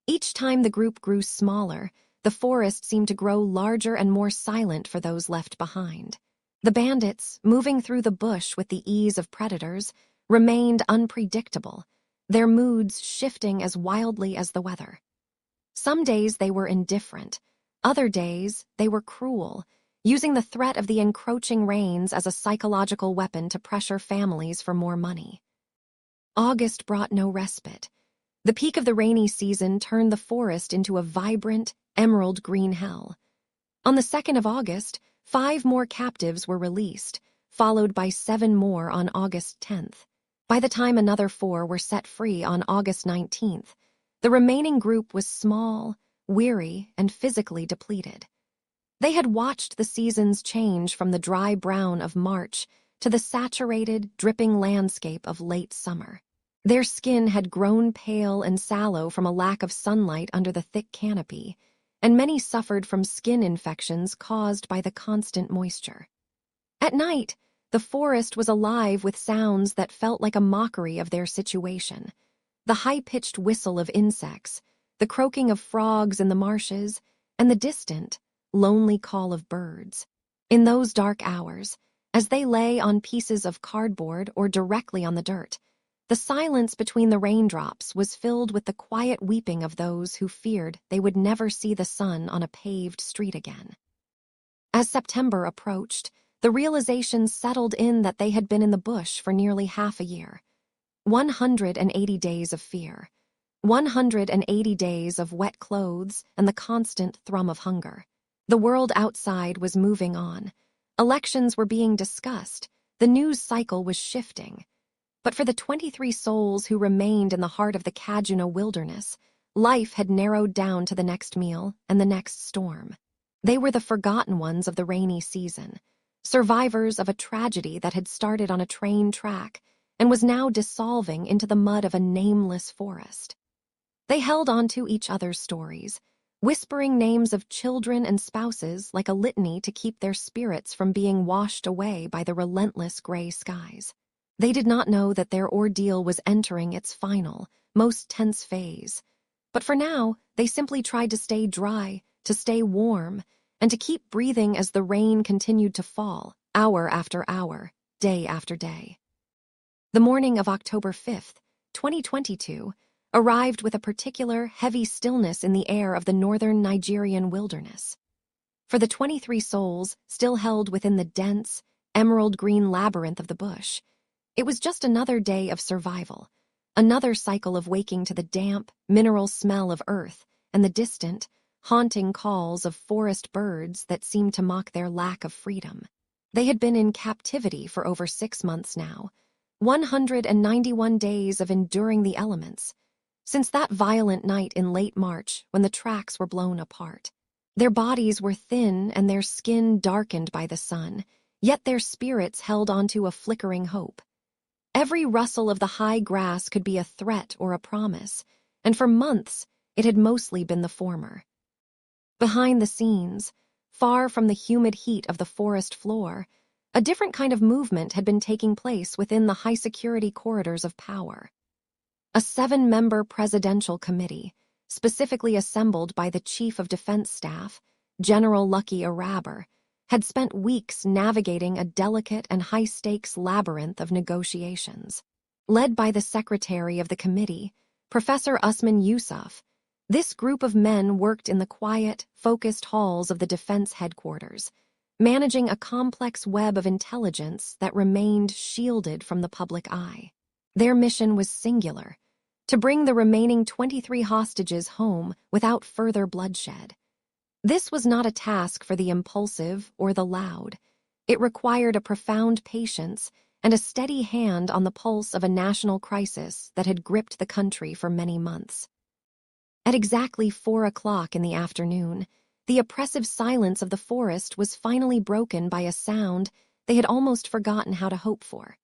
Speaker 1: Each time the group grew smaller, the forest seemed to grow larger and more silent for those left behind. The bandits, moving through the bush with the ease of predators, remained unpredictable, their moods shifting as wildly as the weather. Some days they were indifferent, other days they were cruel, using the threat of the encroaching rains as a psychological weapon to pressure families for more money. August brought no respite. The peak of the rainy season turned the forest into a vibrant, emerald green hell. On the 2nd of August, 5 more captives were released, followed by 7 more on August 10th. By the time another 4 were set free on August 19th, the remaining group was small, weary, and physically depleted. They had watched the seasons change from the dry brown of March to the saturated, dripping landscape of late summer. Their skin had grown pale and sallow from a lack of sunlight under the thick canopy, and many suffered from skin infections caused by the constant moisture. At night, the forest was alive with sounds that felt like a mockery of their situation. The high-pitched whistle of insects, the croaking of frogs in the marshes, and the distant, lonely call of birds. In those dark hours, as they lay on pieces of cardboard or directly on the dirt, the silence between the raindrops was filled with the quiet weeping of those who feared they would never see the sun on a paved street again. As September approached, the realization settled in that they had been in the bush for nearly half a year. 180 days of fear. 180 days of wet clothes and the constant thrum of hunger. The world outside was moving on. Elections were being discussed. The news cycle was shifting. But for the 23 souls who remained in the heart of the Kaduna wilderness, life had narrowed down to the next meal and the next storm. They were the forgotten ones of the rainy season, survivors of a tragedy that had started on a train track and was now dissolving into the mud of a nameless forest. They held on to each other's stories, whispering names of children and spouses like a litany to keep their spirits from being washed away by the relentless gray skies. They did not know that their ordeal was entering its final, most tense phase. But for now, they simply tried to stay dry, to stay warm, and to keep breathing as the rain continued to fall, hour after hour, day after day. The morning of October 5th, 2022, arrived with a particular heavy stillness in the air of the northern Nigerian wilderness. For the 23 souls still held within the dense, emerald green labyrinth of the bush, it was just another day of survival, another cycle of waking to the damp, mineral smell of earth and the distant, haunting calls of forest birds that seemed to mock their lack of freedom. They had been in captivity for over 6 months now, 191 days of enduring the elements, since that violent night in late March when the tracks were blown apart. Their bodies were thin and their skin darkened by the sun, yet their spirits held onto a flickering hope. Every rustle of the high grass could be a threat or a promise, and for months it had mostly been the former. Behind the scenes, far from the humid heat of the forest floor, a different kind of movement had been taking place within the high-security corridors of power. A 7-member presidential committee, specifically assembled by the Chief of Defense Staff, General Lucky Araber, had spent weeks navigating a delicate and high-stakes labyrinth of negotiations. Led by the secretary of the committee, Professor Usman Yusuf, this group of men worked in the quiet, focused halls of the defense headquarters, managing a complex web of intelligence that remained shielded from the public eye. Their mission was singular: to bring the remaining 23 hostages home without further bloodshed. This was not a task for the impulsive or the loud. It required a profound patience and a steady hand on the pulse of a national crisis that had gripped the country for many months. At exactly 4 o'clock in the afternoon, the oppressive silence of the forest was finally broken by a sound they had almost forgotten how to hope for.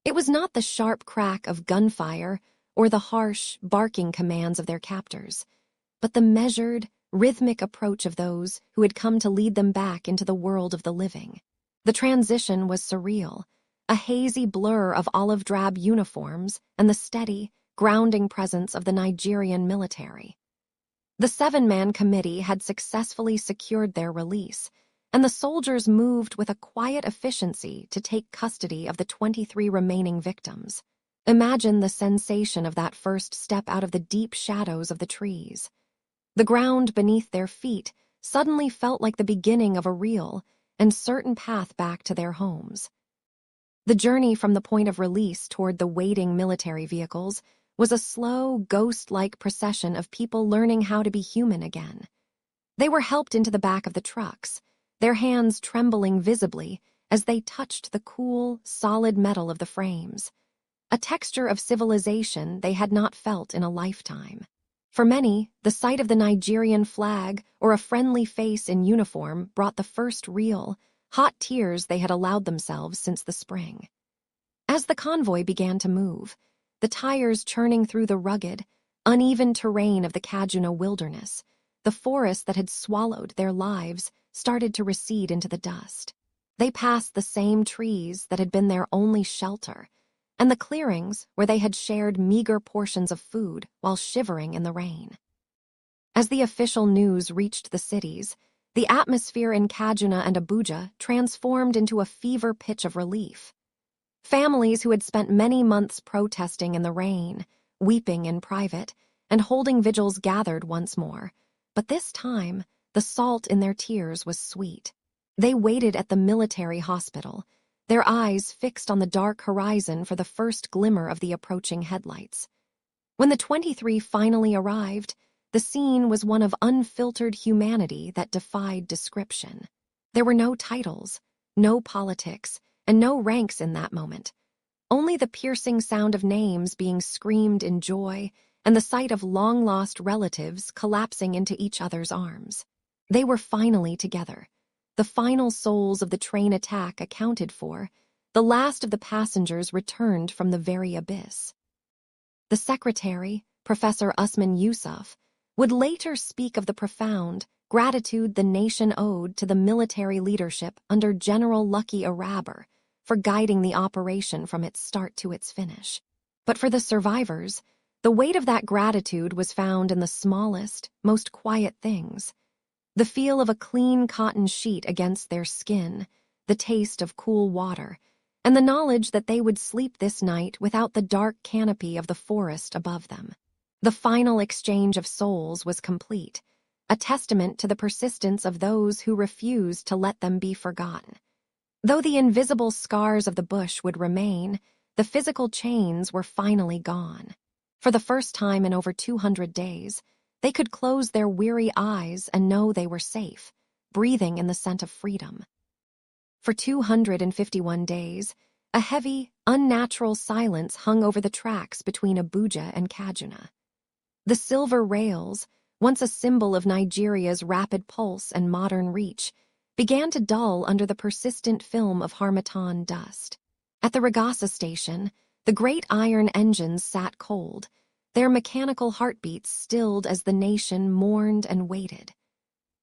Speaker 1: It was not the sharp crack of gunfire or the harsh, barking commands of their captors, but the measured, rhythmic approach of those who had come to lead them back into the world of the living. The transition was surreal, a hazy blur of olive-drab uniforms and the steady, grounding presence of the Nigerian military. The 7-man committee had successfully secured their release, and the soldiers moved with a quiet efficiency to take custody of the 23 remaining victims. Imagine the sensation of that first step out of the deep shadows of the trees. The ground beneath their feet suddenly felt like the beginning of a real and certain path back to their homes. The journey from the point of release toward the waiting military vehicles was a slow, ghost-like procession of people learning how to be human again. They were helped into the back of the trucks, their hands trembling visibly as they touched the cool, solid metal of the frames, a texture of civilization they had not felt in a lifetime. For many, the sight of the Nigerian flag or a friendly face in uniform brought the first real, hot tears they had allowed themselves since the spring. As the convoy began to move, the tires churning through the rugged, uneven terrain of the Kaduna wilderness, the forest that had swallowed their lives started to recede into the dust. They passed the same trees that had been their only shelter, and the clearings where they had shared meager portions of food while shivering in the rain. As the official news reached the cities, the atmosphere in Kaduna and Abuja transformed into a fever pitch of relief. Families who had spent many months protesting in the rain, weeping in private, and holding vigils gathered once more, but this time the salt in their tears was sweet. They waited at the military hospital, their eyes fixed on the dark horizon for the first glimmer of the approaching headlights. When the 23 finally arrived, the scene was one of unfiltered humanity that defied description. There were no titles, no politics, and no ranks in that moment. Only the piercing sound of names being screamed in joy and the sight of long-lost relatives collapsing into each other's arms. They were finally together. The final souls of the train attack accounted for, the last of the passengers returned from the very abyss. The secretary, Professor Usman Yusuf, would later speak of the profound gratitude the nation owed to the military leadership under General Lucky Araber for guiding the operation from its start to its finish. But for the survivors, the weight of that gratitude was found in the smallest, most quiet things. The feel of a clean cotton sheet against their skin, the taste of cool water, and the knowledge that they would sleep this night without the dark canopy of the forest above them. The final exchange of souls was complete, a testament to the persistence of those who refused to let them be forgotten. Though the invisible scars of the bush would remain, the physical chains were finally gone. For the first time in over 200 days, they could close their weary eyes and know they were safe, breathing in the scent of freedom. For 251 days, a heavy, unnatural silence hung over the tracks between Abuja and Kaduna. The silver rails, once a symbol of Nigeria's rapid pulse and modern reach, began to dull under the persistent film of harmattan dust. At the Regasa station, the great iron engines sat cold, their mechanical heartbeats stilled as the nation mourned and waited.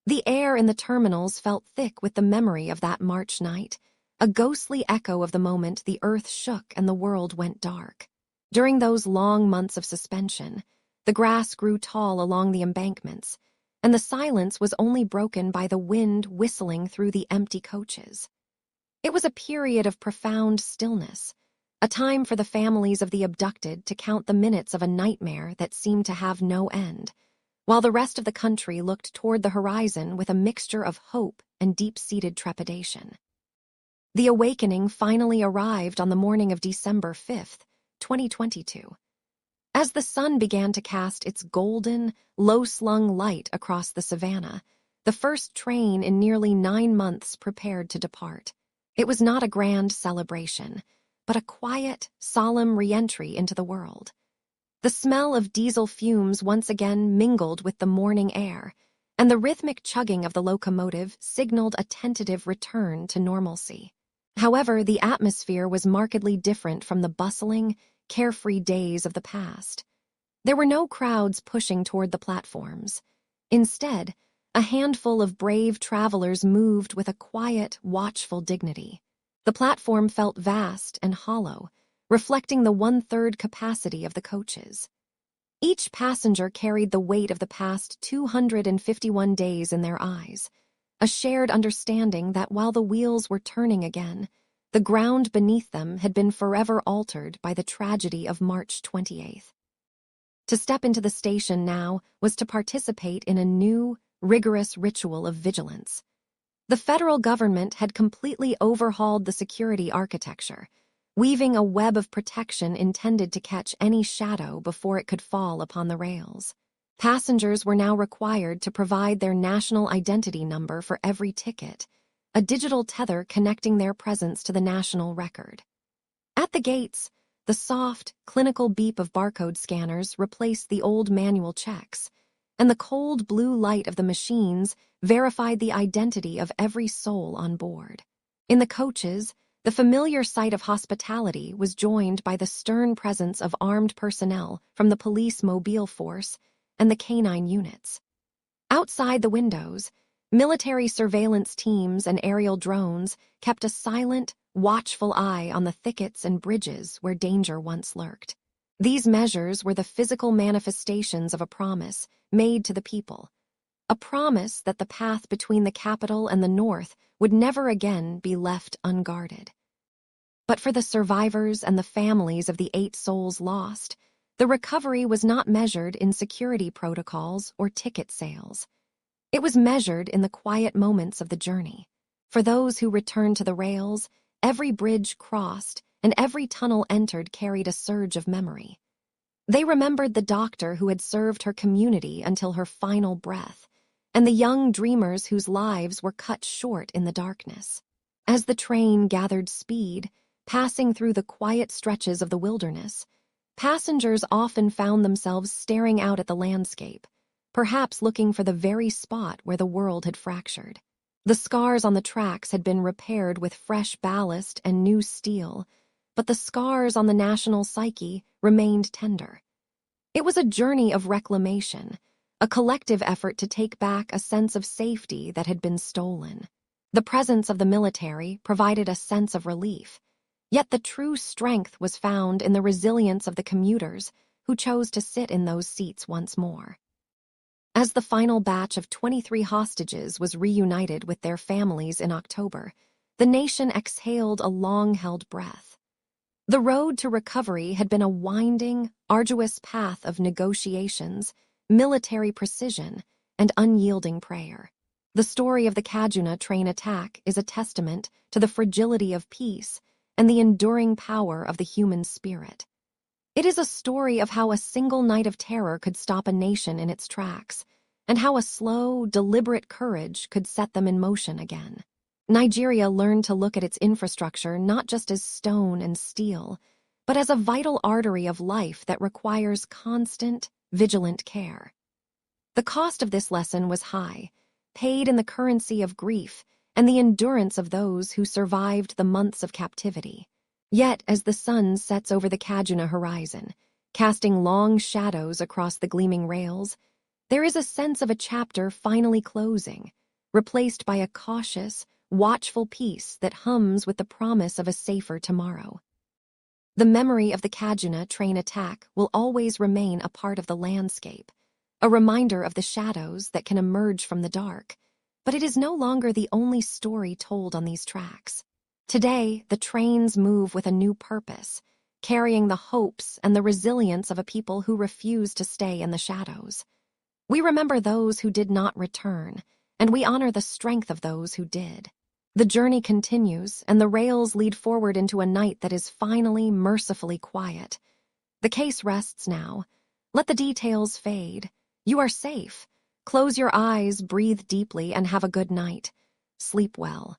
Speaker 1: The air in the terminals felt thick with the memory of that March night, a ghostly echo of the moment the earth shook and the world went dark. During those long months of suspension, the grass grew tall along the embankments, and the silence was only broken by the wind whistling through the empty coaches. It was a period of profound stillness, a time for the families of the abducted to count the minutes of a nightmare that seemed to have no end, while the rest of the country looked toward the horizon with a mixture of hope and deep-seated trepidation. The awakening finally arrived on the morning of December 5th, 2022. As the sun began to cast its golden, low-slung light across the savannah, the first train in nearly 9 months prepared to depart. It was not a grand celebration, but a quiet, solemn re-entry into the world. The smell of diesel fumes once again mingled with the morning air, and the rhythmic chugging of the locomotive signaled a tentative return to normalcy. However, the atmosphere was markedly different from the bustling, carefree days of the past. There were no crowds pushing toward the platforms. Instead, a handful of brave travelers moved with a quiet, watchful dignity. The platform felt vast and hollow, reflecting the one-third capacity of the coaches. Each passenger carried the weight of the past 251 days in their eyes, a shared understanding that while the wheels were turning again, the ground beneath them had been forever altered by the tragedy of March 28th. To step into the station now was to participate in a new, rigorous ritual of vigilance. The federal government had completely overhauled the security architecture, weaving a web of protection intended to catch any shadow before it could fall upon the rails. Passengers were now required to provide their national identity number for every ticket, a digital tether connecting their presence to the national record. At the gates, the soft, clinical beep of barcode scanners replaced the old manual checks, and the cold blue light of the machines verified the identity of every soul on board. In the coaches, the familiar sight of hospitality was joined by the stern presence of armed personnel from the police mobile force and the canine units. Outside the windows, military surveillance teams and aerial drones kept a silent, watchful eye on the thickets and bridges where danger once lurked. These measures were the physical manifestations of a promise made to the people, a promise that the path between the capital and the north would never again be left unguarded. But for the survivors and the families of the 8 souls lost, the recovery was not measured in security protocols or ticket sales. It was measured in the quiet moments of the journey. For those who returned to the rails, every bridge crossed and every tunnel entered carried a surge of memory. They remembered the doctor who had served her community until her final breath, and the young dreamers whose lives were cut short in the darkness. As the train gathered speed, passing through the quiet stretches of the wilderness, passengers often found themselves staring out at the landscape, perhaps looking for the very spot where the world had fractured. The scars on the tracks had been repaired with fresh ballast and new steel, but the scars on the national psyche remained tender. It was a journey of reclamation, a collective effort to take back a sense of safety that had been stolen. The presence of the military provided a sense of relief, yet the true strength was found in the resilience of the commuters who chose to sit in those seats once more. As the final batch of 23 hostages was reunited with their families in October, the nation exhaled a long-held breath. The road to recovery had been a winding, arduous path of negotiations, military precision, and unyielding prayer. The story of the Kaduna train attack is a testament to the fragility of peace and the enduring power of the human spirit. It is a story of how a single night of terror could stop a nation in its tracks, and how a slow, deliberate courage could set them in motion again. Nigeria learned to look at its infrastructure not just as stone and steel, but as a vital artery of life that requires constant, vigilant care. The cost of this lesson was high, paid in the currency of grief and the endurance of those who survived the months of captivity. Yet, as the sun sets over the Kaduna horizon, casting long shadows across the gleaming rails, there is a sense of a chapter finally closing, replaced by a cautious, watchful peace that hums with the promise of a safer tomorrow. The memory of the Kaduna train attack will always remain a part of the landscape, a reminder of the shadows that can emerge from the dark, but it is no longer the only story told on these tracks. Today, the trains move with a new purpose, carrying the hopes and the resilience of a people who refuse to stay in the shadows. We remember those who did not return, and we honor the strength of those who did. The journey continues, and the rails lead forward into a night that is finally, mercifully quiet. The case rests now. Let the details fade. You are safe. Close your eyes, breathe deeply, and have a good night. Sleep well.